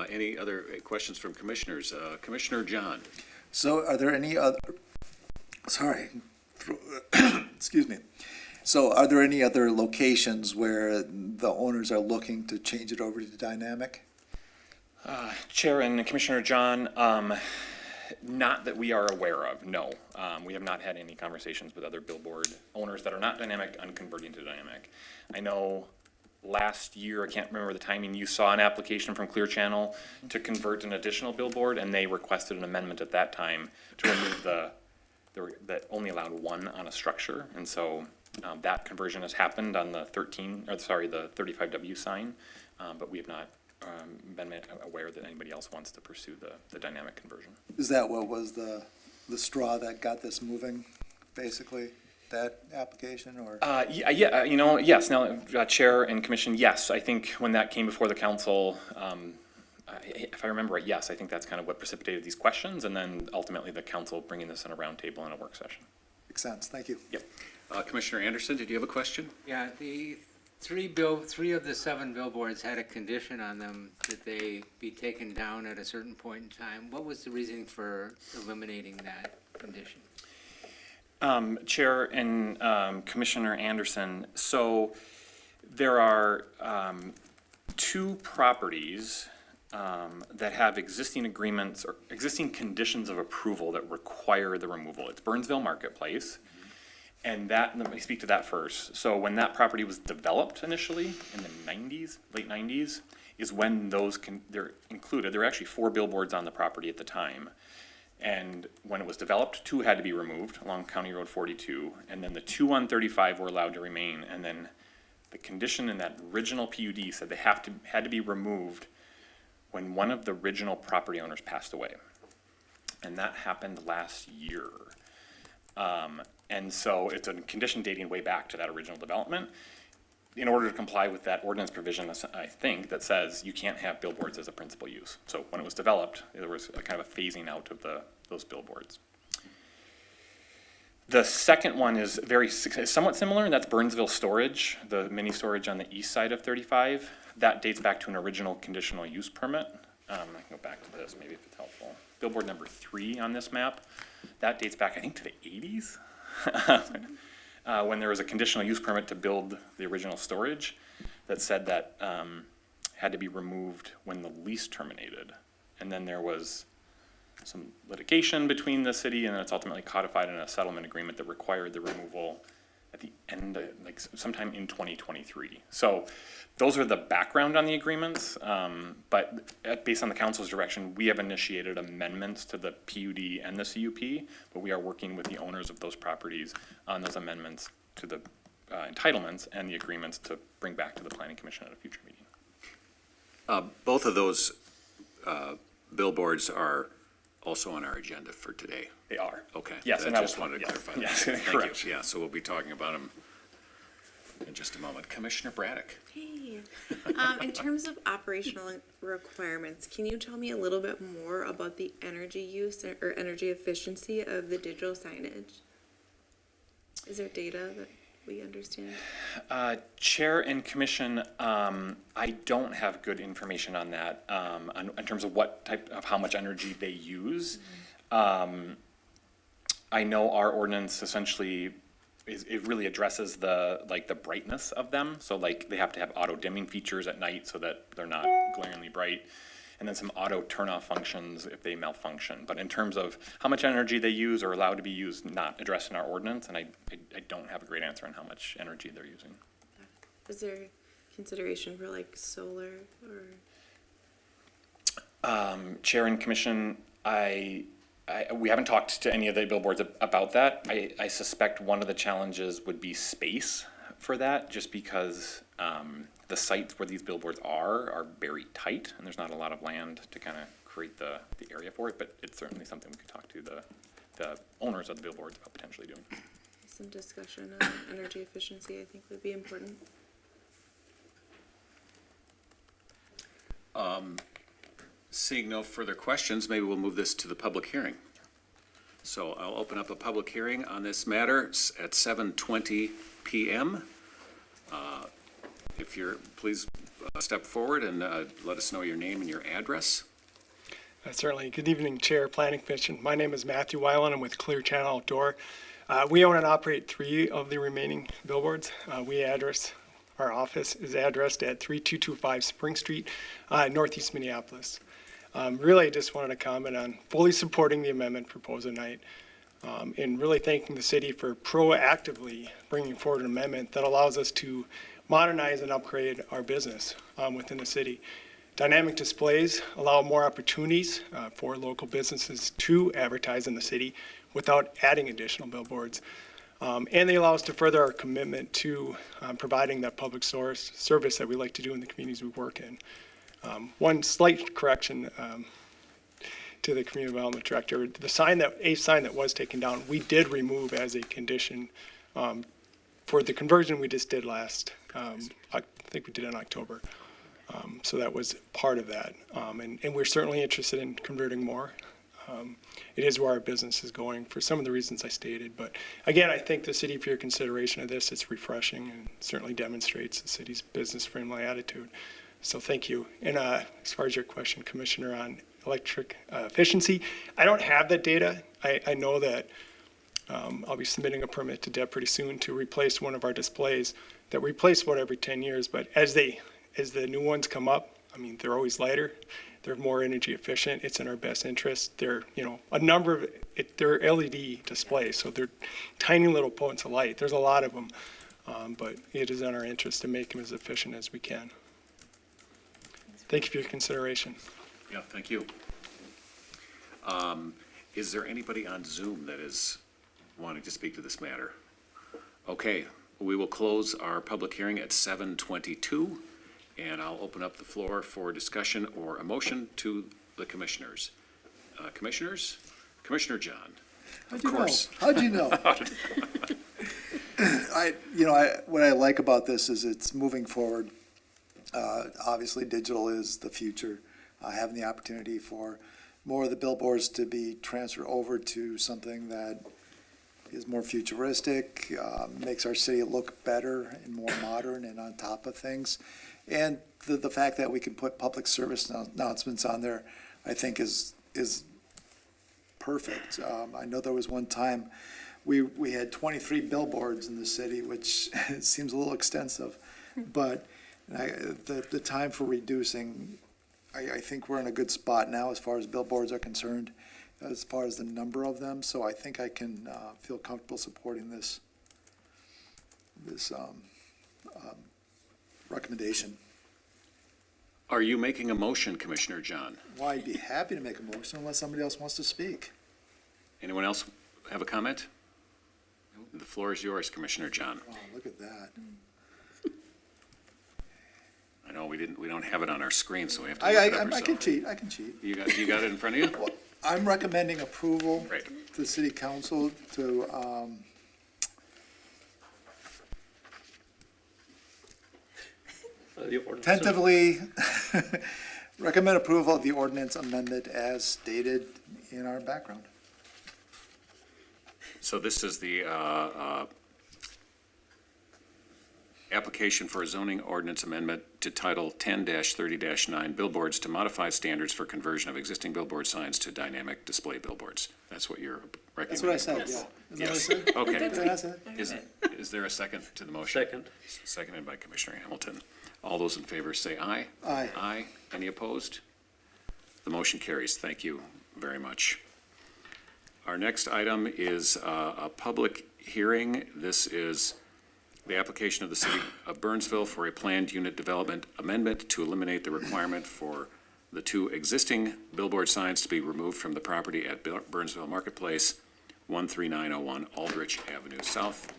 S1: Any other questions from commissioners? Commissioner John?
S5: So are there any other, sorry, excuse me. So are there any other locations where the owners are looking to change it over to dynamic?
S11: Chair and Commissioner John, not that we are aware of, no. We have not had any conversations with other billboard owners that are not dynamic on converting to dynamic. I know last year, I can't remember the timing, you saw an application from Clear Channel to convert an additional billboard, and they requested an amendment at that time to remove that only allowed one on a structure. And so that conversion has happened on the 35W sign, but we have not been aware that anybody else wants to pursue the dynamic conversion.
S5: Is that what was the straw that got this moving, basically, that application, or?
S11: Yes, now, Chair and Commission, yes, I think when that came before the council, if I remember right, yes, I think that's kind of what precipitated these questions, and then ultimately the council bringing this in a roundtable in a work session.
S5: Makes sense, thank you.
S11: Yep.
S1: Commissioner Anderson, did you have a question?
S4: Yeah, the three of the 7 billboards had a condition on them that they be taken down at a certain point in time. What was the reasoning for eliminating that condition?
S11: Chair and Commissioner Anderson, so there are 2 properties that have existing agreements or existing conditions of approval that require the removal. It's Burnsville Marketplace. And that, let me speak to that first. So when that property was developed initially in the 90s, late 90s, is when those they're included. There were actually 4 billboards on the property at the time. And when it was developed, 2 had to be removed along County Road 42. And then the 2 on 35 were allowed to remain. And then the condition in that original PUD said they had to be removed when one of the original property owners passed away. And that happened last year. And so it's a condition dating way back to that original development in order to comply with that ordinance provision, I think, that says you can't have billboards as a principal use. So when it was developed, there was a kind of a phasing out of those billboards. The second one is somewhat similar, and that's Burnsville Storage, the mini storage on the east side of 35. That dates back to an original conditional use permit. I can go back to this, maybe if it's helpful. Billboard number 3 on this map, that dates back, I think, to the 80s. When there was a conditional use permit to build the original storage that said that had to be removed when the lease terminated. And then there was some litigation between the city, and it's ultimately codified in a settlement agreement that required the removal at the end, like sometime in 2023. So those are the background on the agreements, but based on the council's direction, we have initiated amendments to the PUD and the CUP, but we are working with the owners of those properties on those amendments to the entitlements and the agreements to bring back to the Planning Commission at a future meeting.
S1: Both of those billboards are also on our agenda for today.
S11: They are.
S1: Okay.
S11: Yes,
S1: I
S11: and I
S1: just
S11: will-
S1: wanted to
S11: yes,
S1: clarify that.
S11: yes,
S1: Thank you.
S11: correct.
S1: Yeah, so we'll be talking about them in just a moment. Commissioner Braddock?
S2: Hey, in terms of operational requirements, can you tell me a little bit more about the energy use or energy efficiency of the digital signage? Is there data that we understand?
S11: Chair and Commission, I don't have good information on that, in terms of what type of, how much energy they use. I know our ordinance essentially it really addresses the brightness of them. So like they have to have auto dimming features at night so that they're not glaringly bright. And then some auto turn off functions if they malfunction. But in terms of how much energy they use or allowed to be used, not addressed in our ordinance, and I don't have a great answer on how much energy they're using.
S2: Is there consideration for like solar or?
S11: Chair and Commission, we haven't talked to any of the billboards about that. I suspect one of the challenges would be space for that, just because The sites where these billboards are very tight, and there's not a lot of land to kind of create the area for it, but it's certainly something we could talk to the owners of the billboards about potentially doing.
S2: Some discussion on energy efficiency, I think, would be important.
S1: Seeing no further questions, maybe we'll move this to the public hearing. So I'll open up a public hearing on this matter at 7:20 PM. If you're, please step forward and let us know your name and your address.
S12: Certainly. Good evening, Chair, Planning Commission. My name is Matthew Weiland. I'm with Clear Channel Outdoor. We own and operate 3 of the remaining billboards. Our office is addressed at 3225 Spring Street, Northeast Minneapolis. Really, I just wanted to comment on fully supporting the amendment proposed tonight, and really thanking the city for proactively bringing forward an amendment that allows us to modernize and upgrade our business within the city. Dynamic displays allow more opportunities for local businesses to advertise in the city without adding additional billboards. And they allow us to further our commitment to providing that public service that we like to do in the communities we work in. One slight correction to the Community Development Director. A sign that was taken down, we did remove as a condition for the conversion we just did last, I think we did in October. So that was part of that. And we're certainly interested in converting more. It is where our business is going for some of the reasons I stated. But again, I thank the city for your consideration of this. It's refreshing and certainly demonstrates the city's business-friendly attitude. So thank you. And as far as your question, Commissioner, on electric efficiency, I don't have that data. I know that I'll be submitting a permit to DEP pretty soon to replace one of our displays that replace about every 10 years. But as the new ones come up, I mean, they're always lighter. They're more energy efficient. It's in our best interest. They're, they're LED displays, so they're tiny little points of light. There's a lot of them, but it is in our interest to make them as efficient as we can. Thank you for your consideration.
S1: Yeah, thank you. Is there anybody on Zoom that is wanting to speak to this matter? Okay, we will close our public hearing at 7:22. And I'll open up the floor for discussion or a motion to the commissioners. Commissioners? Commissioner John, of course.
S5: How'd you know? What I like about this is it's moving forward. Obviously, digital is the future. Having the opportunity for more of the billboards to be transferred over to something that is more futuristic, makes our city look better and more modern and on top of things. And the fact that we can put public service announcements on there, I think is perfect. I know there was one time we had 23 billboards in the city, which seems a little extensive, but the time for reducing, I think we're in a good spot now as far as billboards are concerned, as far as the number of them. So I think I can feel comfortable supporting this recommendation.
S1: Are you making a motion, Commissioner John?
S5: Well, I'd be happy to make a motion unless somebody else wants to speak.
S1: Anyone else have a comment? The floor is yours, Commissioner John.
S5: Oh, look at that.
S1: I know we don't have it on our screen, so we have to look it up
S5: I can
S1: ourselves.
S5: cheat, I can cheat.
S1: You got it in front of you?
S5: Well, I'm recommending approval
S1: Right.
S5: to the city council to,
S7: The ordinance.
S5: tentatively recommend approval of the ordinance amendment as stated in our background.
S1: So this is the application for a zoning ordinance amendment to Title 10-30-9 billboards to modify standards for conversion of existing billboard signs to dynamic display billboards. That's what you're recommending.
S5: That's what I said, yeah. Is that
S1: Yes,
S5: what I said?
S1: okay.
S5: Is that what I said?
S1: Is there a second to the motion?
S7: Second.
S1: Seconded by Commissioner Hamilton. All those in favor say aye.
S5: Aye.
S1: Aye. Any opposed? The motion carries. Thank you very much. Our next item is a public hearing. This is the application of the City of Burnsville for a planned unit development amendment to eliminate the requirement for the 2 existing billboard signs to be removed from the property at Burnsville Marketplace, 13901 Aldrich Avenue South.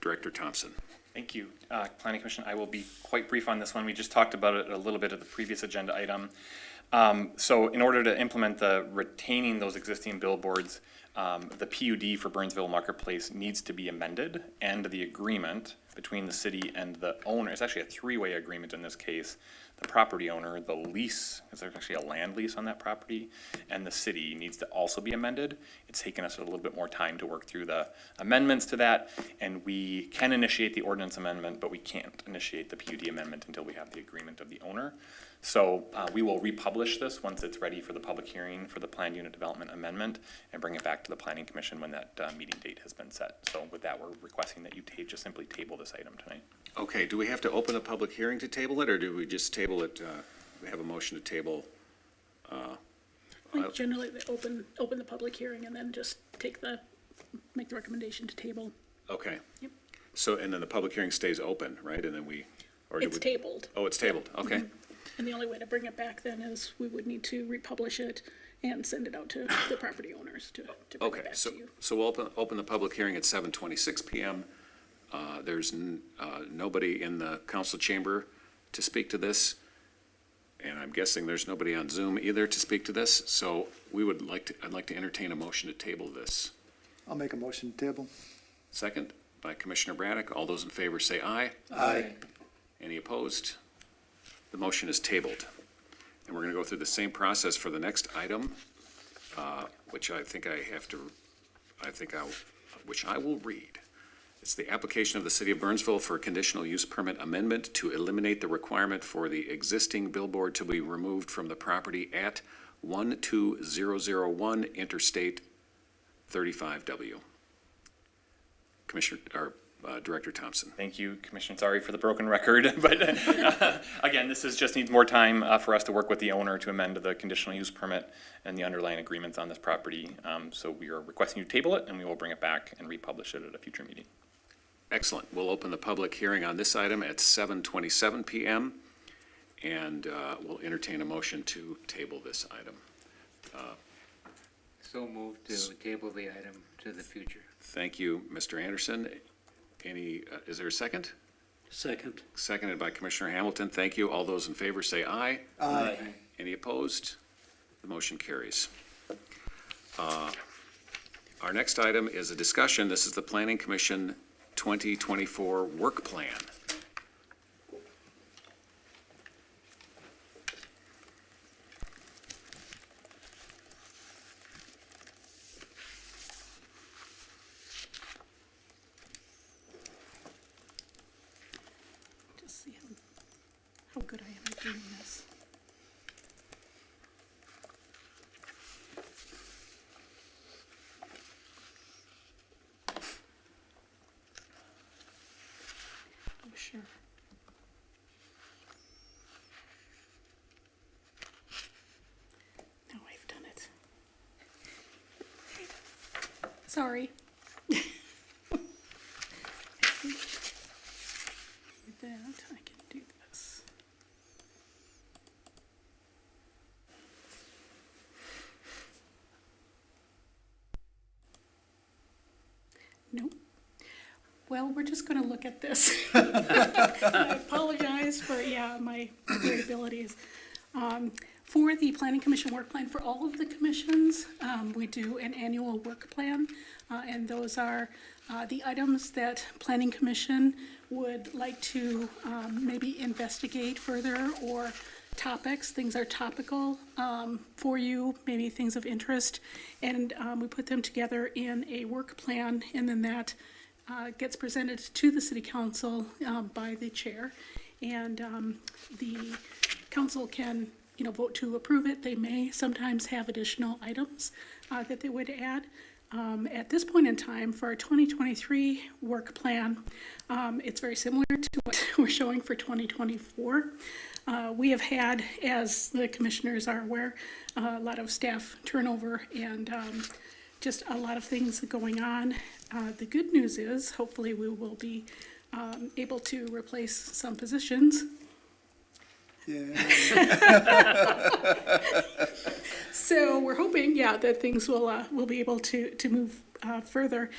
S1: Director Thompson.
S11: Thank you. Planning Commission, I will be quite brief on this one. We just talked about it a little bit at the previous agenda item. So in order to implement the retaining those existing billboards, the PUD for Burnsville Marketplace needs to be amended, and the agreement between the city and the owner, it's actually a three-way agreement in this case, the property owner, the lease, because there's actually a land lease on that property, and the city needs to also be amended. It's taken us a little bit more time to work through the amendments to that, and we can initiate the ordinance amendment, but we can't initiate the PUD amendment until we have the agreement of the owner. So we will republish this once it's ready for the public hearing for the planned unit development amendment and bring it back to the Planning Commission when that meeting date has been set. So with that, we're requesting that you just simply table this item tonight.
S1: Okay, do we have to open a public hearing to table it, or do we just table it, we have a motion to table?
S8: Like generally, they open the public hearing and then just make the recommendation to table.
S1: Okay.
S8: Yep.
S1: So, and then the public hearing stays open, right? And then or do
S8: It's
S1: we?
S8: tabled.
S1: Oh, it's tabled, okay.
S8: And the only way to bring it back then is we would need to republish it and send it out to the property owners to bring it
S1: Okay,
S8: back
S1: so,
S8: to you.
S1: so we'll open the public hearing at 7:26 PM. There's nobody in the council chamber to speak to this, and I'm guessing there's nobody on Zoom either to speak to this, so I'd like to entertain a motion to table this.
S5: I'll make a motion to table.
S1: Second by Commissioner Braddock. All those in favor say aye.
S5: Aye.
S1: Any opposed? The motion is tabled. And we're going to go through the same process for the next item, which which I will read. It's the application of the City of Burnsville for a Conditional Use Permit Amendment to eliminate the requirement for the existing billboard to be removed from the property at 12001 Interstate 35W. Director Thompson.
S11: Thank you, Commissioner. Sorry for the broken record, but again, this just needs more time for us to work with the owner to amend the conditional use permit and the underlying agreements on this property. So we are requesting you to table it, and we will bring it back and republish it at a future meeting.
S1: Excellent. We'll open the public hearing on this item at 7:27 PM, and we'll entertain a motion to table this item.
S4: So moved to table the item to the future.
S1: Thank you, Mr. Anderson. Is there a second?
S7: Second.
S1: Seconded by Commissioner Hamilton. Thank you. All those in favor say aye.
S5: Aye.
S1: Any opposed? The motion carries. Our next item is a discussion. This is the Planning Commission 2024 Work Plan.
S8: Just see how good I am at doing this. Oh, sure. Now I've done it. Sorry. With that, I can do this. Nope. Well, we're just gonna look at this. I apologize for, my abilities. For the Planning Commission work plan, for all of the commissions, we do an annual work plan. And those are the items that Planning Commission would like to maybe investigate further, or topics, things are topical for you, maybe things of interest. And we put them together in a work plan, and then that gets presented to the City Council by the chair. And the council can, vote to approve it. They may sometimes have additional items that they would add. At this point in time, for our 2023 work plan, it's very similar to what we're showing for 2024. We have had, as the commissioners are aware, a lot of staff turnover and just a lot of things going on. The good news is, hopefully we will be able to replace some positions.
S5: Yeah.
S8: So we're hoping, that things will be able to move further.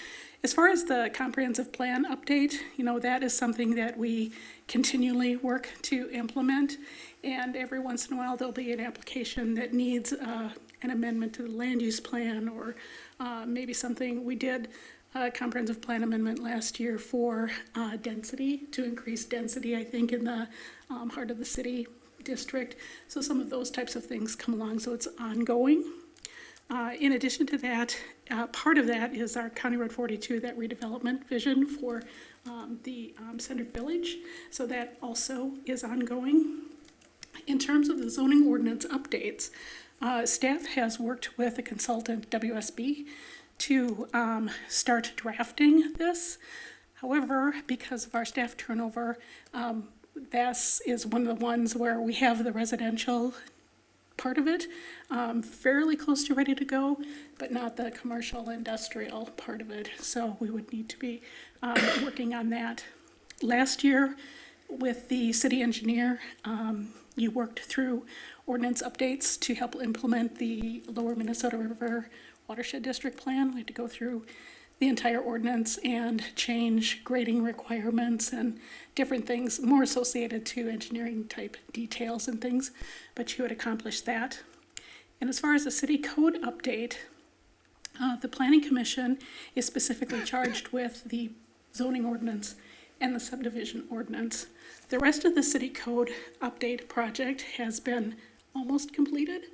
S8: As far as the comprehensive plan update, that is something that we continually work to implement. And every once in a while, there'll be an application that needs an amendment to the land use plan, or maybe something. We did a comprehensive plan amendment last year for density, to increase density, I think, in the heart of the city district. So some of those types of things come along, so it's ongoing. In addition to that, part of that is our County Road 42, that redevelopment vision for the Center Village. So that also is ongoing. In terms of the zoning ordinance updates, staff has worked with a consultant, WSB, to start drafting this. However, because of our staff turnover, this is one of the ones where we have the residential part of it fairly close to ready to go, but not the commercial industrial part of it. So we would need to be working on that. Last year, with the city engineer, you worked through ordinance updates to help implement the Lower Minnesota River Watershed District Plan. We had to go through the entire ordinance and change grading requirements and different things more associated to engineering type details and things, but you had accomplished that. And as far as the city code update, the Planning Commission is specifically charged with the zoning ordinance and the subdivision ordinance. The rest of the city code update project has been almost completed.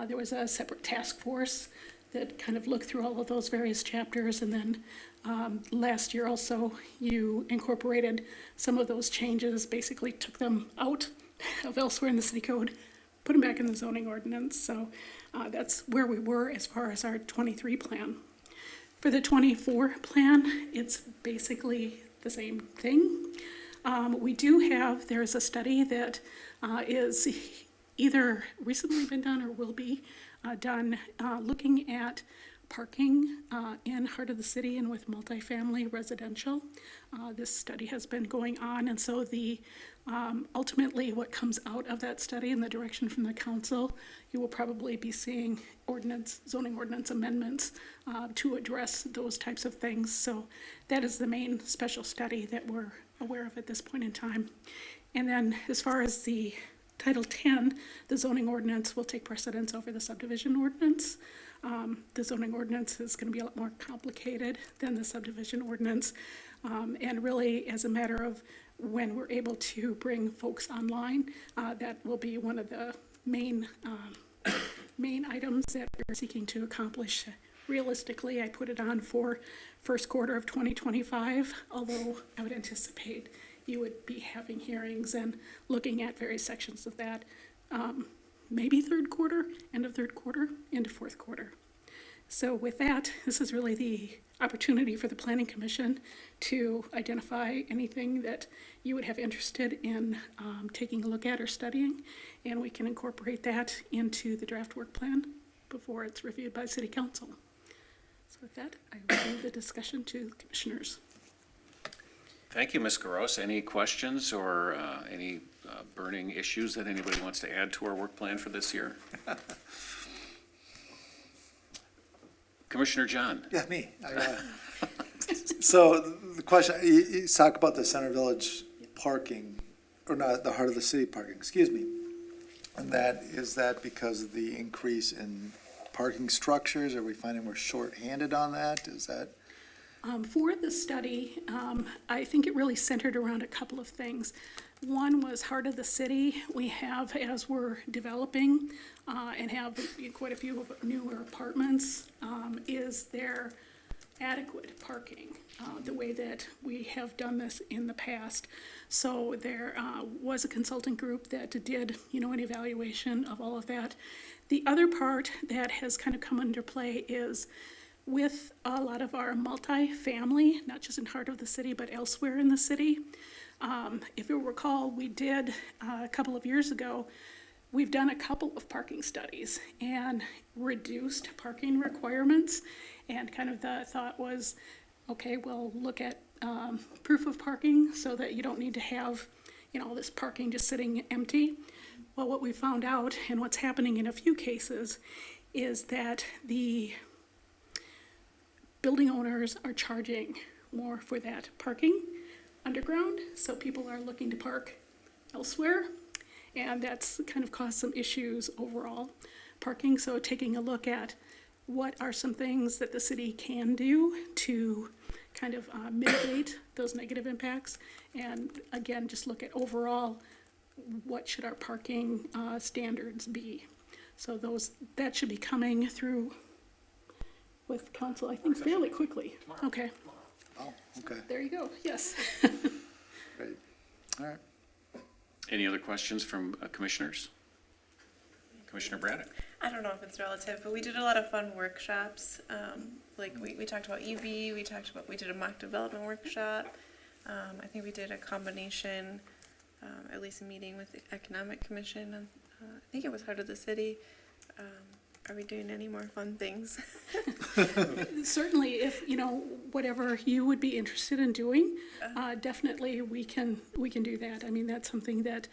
S8: There was a separate task force that kind of looked through all of those various chapters, and then last year also you incorporated some of those changes, basically took them out of elsewhere in the city code, put them back in the zoning ordinance. So that's where we were as far as our 23 plan. For the 24 plan, it's basically the same thing. We do have, there's a study that is either recently been done or will be done looking at parking in heart of the city and with multifamily residential. This study has been going on, and so the ultimately what comes out of that study and the direction from the council, you will probably be seeing zoning ordinance amendments to address those types of things. So that is the main special study that we're aware of at this point in time. And then as far as the Title 10, the zoning ordinance will take precedence over the subdivision ordinance. The zoning ordinance is going to be a lot more complicated than the subdivision ordinance. And really, as a matter of when we're able to bring folks online, that will be one of the main items that we're seeking to accomplish. Realistically, I put it on for first quarter of 2025, although I would anticipate you would be having hearings and looking at various sections of that, maybe third quarter, end of third quarter, into fourth quarter. So with that, this is really the opportunity for the Planning Commission to identify anything that you would have interested in taking a look at or studying, and we can incorporate that into the draft work plan before it's reviewed by City Council. So with that, I will leave the discussion to the commissioners.
S1: Thank you, Ms. Garos. Any questions or any burning issues that anybody wants to add to our work plan for this year? Commissioner John.
S5: Yeah, me. So the question, you talk about the Center Village parking, or not, the heart of the city parking, excuse me. And is that because of the increase in parking structures? Are we finding we're shorthanded on that? Is that?
S8: For the study, I think it really centered around a couple of things. One was heart of the city. We have, as we're developing and have quite a few newer apartments, is there adequate parking the way that we have done this in the past? So there was a consultant group that did, an evaluation of all of that. The other part that has kind of come under play is with a lot of our multi-family, not just in heart of the city, but elsewhere in the city. If you'll recall, we did a couple of years ago, we've done a couple of parking studies and reduced parking requirements. And kind of the thought was, okay, we'll look at proof of parking so that you don't need to have, all this parking just sitting empty. Well, what we found out and what's happening in a few cases is that the building owners are charging more for that parking underground, so people are looking to park elsewhere, and that's kind of caused some issues overall parking. So taking a look at what are some things that the city can do to kind of mitigate those negative impacts, and again, just look at overall, what should our parking standards be? So that should be coming through with council, I think, fairly quickly. Okay,
S5: Oh, okay,
S8: there you go, yes.
S5: great. All right.
S1: Any other questions from commissioners? Commissioner Braddock?
S2: I don't know if it's relative, but we did a lot of fun workshops. Like we talked about EV, we did a mock development workshop. I think we did a combination, at least a meeting with the Economic Commission. I think it was Heart of the City. Are we doing any more fun things?
S8: Certainly, if, whatever you would be interested in doing, definitely we can do that. I mean, that's something that,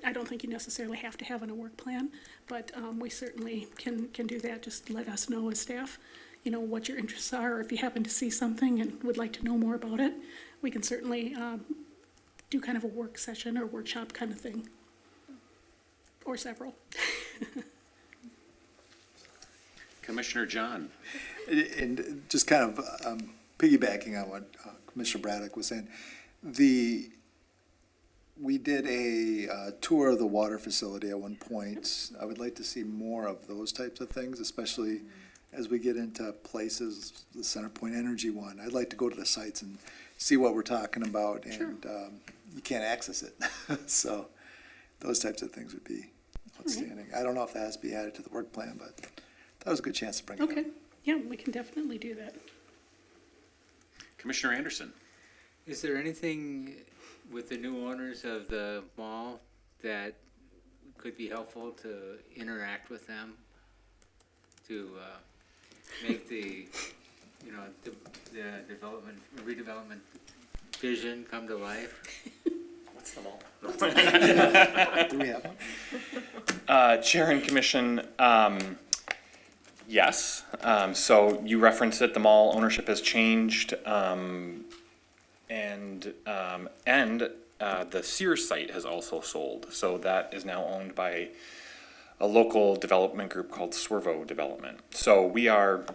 S8: I don't think you necessarily have to have in a work plan, but we certainly can do that. Just let us know as staff, what your interests are, or if you happen to see something and would like to know more about it, we can certainly do kind of a work session or workshop kind of thing, or several.
S1: Commissioner John?
S5: And just kind of piggybacking on what Commissioner Braddock was saying, we did a tour of the water facility at one point. I would like to see more of those types of things, especially as we get into places, the CenterPoint Energy one. I'd like to go to the sites and see what we're talking about, and you can't access it. So those types of things would be outstanding. I don't know if that has to be added to the work plan, but that was a good chance to bring it up.
S8: Okay, yeah, we can definitely do that.
S1: Commissioner Anderson?
S4: Is there anything with the new owners of the mall that could be helpful to interact with them to make the redevelopment vision come to life?
S11: What's the mall?
S5: Do we have one?
S11: Chair and Commission, yes. So you referenced that the mall ownership has changed, and the Sears site has also sold. So that is now owned by a local development group called Swervo Development. So we are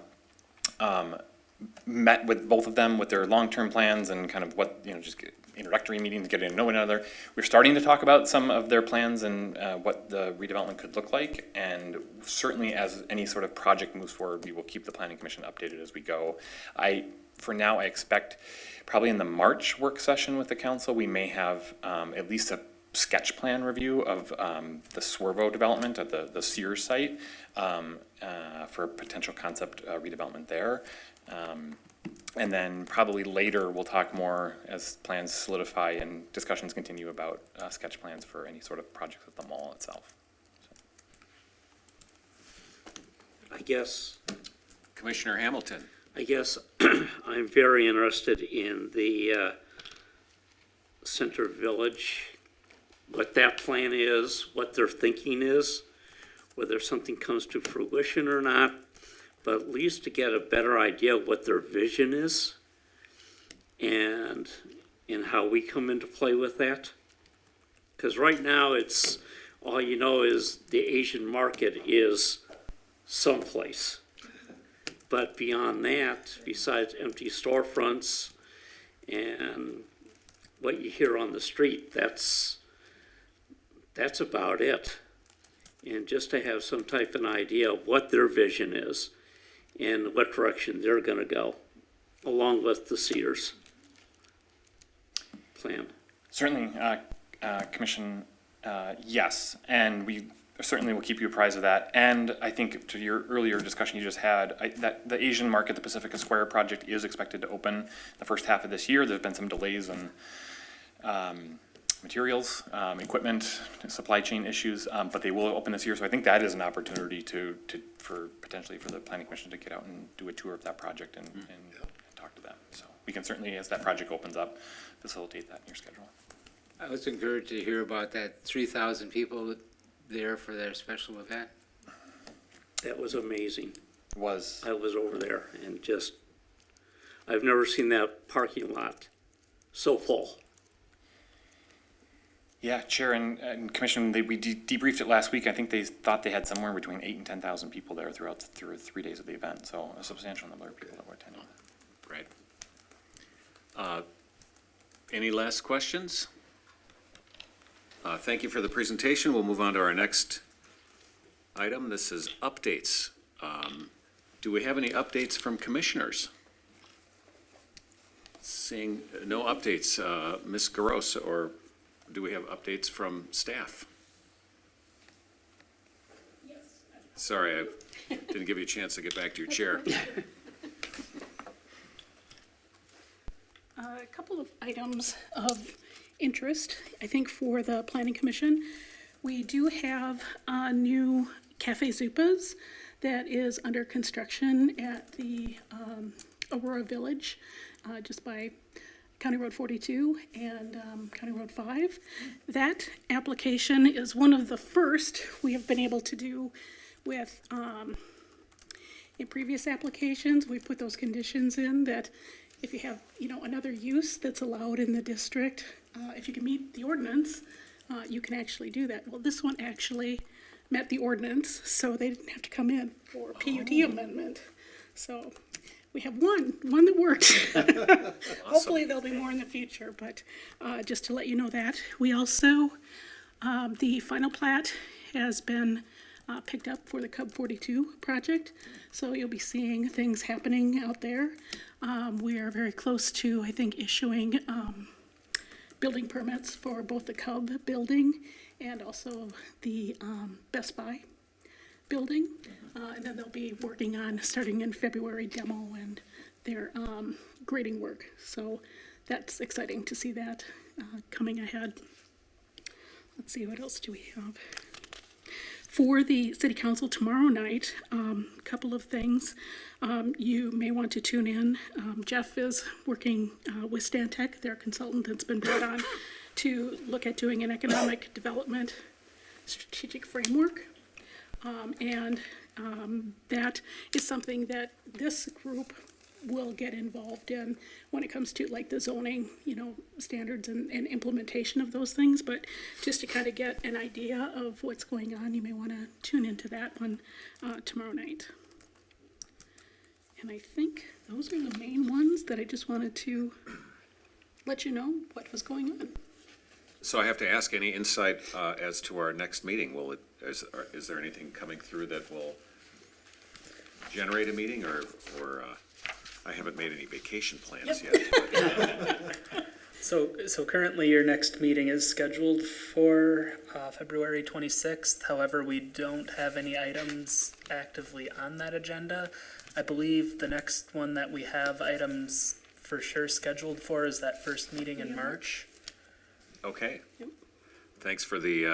S11: met with both of them with their long-term plans and kind of what, just introductory meetings, getting to know one another. We're starting to talk about some of their plans and what the redevelopment could look like. And certainly as any sort of project moves forward, we will keep the Planning Commission updated as we go. For now, I expect probably in the March work session with the council, we may have at least a sketch plan review of the Swervo development at the Sears site for potential concept redevelopment there. And then probably later, we'll talk more as plans solidify and discussions continue about sketch plans for any sort of projects at the mall itself.
S7: I guess
S1: Commissioner Hamilton?
S7: I'm very interested in the Center Village, what that plan is, what their thinking is, whether something comes to fruition or not, but at least to get a better idea of what their vision is and how we come into play with that. Because right now, it's all is the Asian market is someplace. But beyond that, besides empty storefronts and what you hear on the street, that's about it. And just to have some type of an idea of what their vision is and what direction they're gonna go, along with the Sears plan.
S11: Certainly, Commission, yes, and we certainly will keep you apprised of that. And I think to your earlier discussion you just had, that the Asian market, the Pacifica Square project is expected to open the first half of this year. There's been some delays in materials, equipment, supply chain issues, but they will open this year. So I think that is an opportunity for potentially for the Planning Commission to get out and do a tour of that project and talk to them. So we can certainly, as that project opens up, facilitate that in your schedule.
S4: I was encouraged to hear about that 3,000 people there for their special event.
S7: That was amazing.
S11: Was
S7: I was over there and just I've never seen that parking lot so full.
S11: Yeah, Chair and Commissioner, we debriefed it last week. I think they thought they had somewhere between 8,000 and 10,000 people there through 3 days of the event, so a substantial number of people that were attending.
S1: Right. Any last questions? Thank you for the presentation. We'll move on to our next item. This is updates. Do we have any updates from commissioners? Seeing no updates, Ms. Garos, or do we have updates from staff?
S8: Yes.
S1: Sorry, I didn't give you a chance to get back to your chair.
S8: A couple of items of interest, I think, for the Planning Commission. We do have a new Cafe Zupas that is under construction at the Aurora Village, just by County Road 42 and County Road 5. That application is one of the first we have been able to do with, in previous applications, we put those conditions in that if you have, another use that's allowed in the district, if you can meet the ordinance, you can actually do that. Well, this one actually met the ordinance, so they didn't have to come in for a PUD amendment. So we have one that works. Hopefully there'll be more in the future, but just to let you know that. We also, the final plat has been picked up for the Cub 42 project, so you'll be seeing things happening out there. We are very close to, I think, issuing building permits for both the Cub building and also the Best Buy building. And then they'll be working on, starting in February, demo and their grading work. So that's exciting to see that coming ahead. Let's see, what else do we have? For the city council tomorrow night, a couple of things. You may want to tune in. Jeff is working with Stantec, their consultant that's been brought on to look at doing an economic development strategic framework. That is something that this group will get involved in when it comes to like the zoning, standards and implementation of those things. But just to kind of get an idea of what's going on, you may want to tune into that one tomorrow night. And I think those are the main ones that I just wanted to let you know what was going on.
S1: So I have to ask, any insight as to our next meeting? Is there anything coming through that will generate a meeting, or I haven't made any vacation plans yet.
S13: So currently your next meeting is scheduled for February 26th. However, we don't have any items actively on that agenda. I believe the next one that we have items for sure scheduled for is that first meeting in March.
S1: Okay. Thanks for the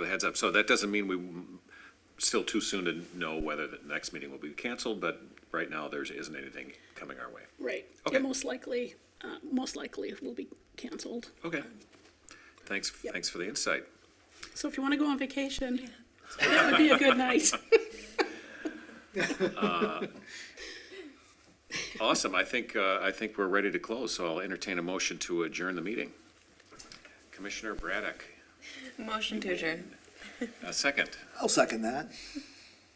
S1: heads up. So that doesn't mean still too soon to know whether the next meeting will be canceled, but right now there isn't anything coming our way.
S8: Right.
S1: Okay.
S8: Yeah, most likely it will be canceled.
S1: Okay. Thanks for the insight.
S8: So if you want to go on vacation, that would be a good night.
S1: Awesome. I think we're ready to close, so I'll entertain a motion to adjourn the meeting. Commissioner Braddock,
S2: Motion to adjourn.
S1: a second.
S5: I'll second that.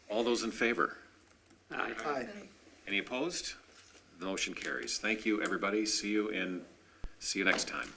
S1: All those in favor?
S5: Aye.
S1: Any opposed? The motion carries. Thank you, everybody. See you next time.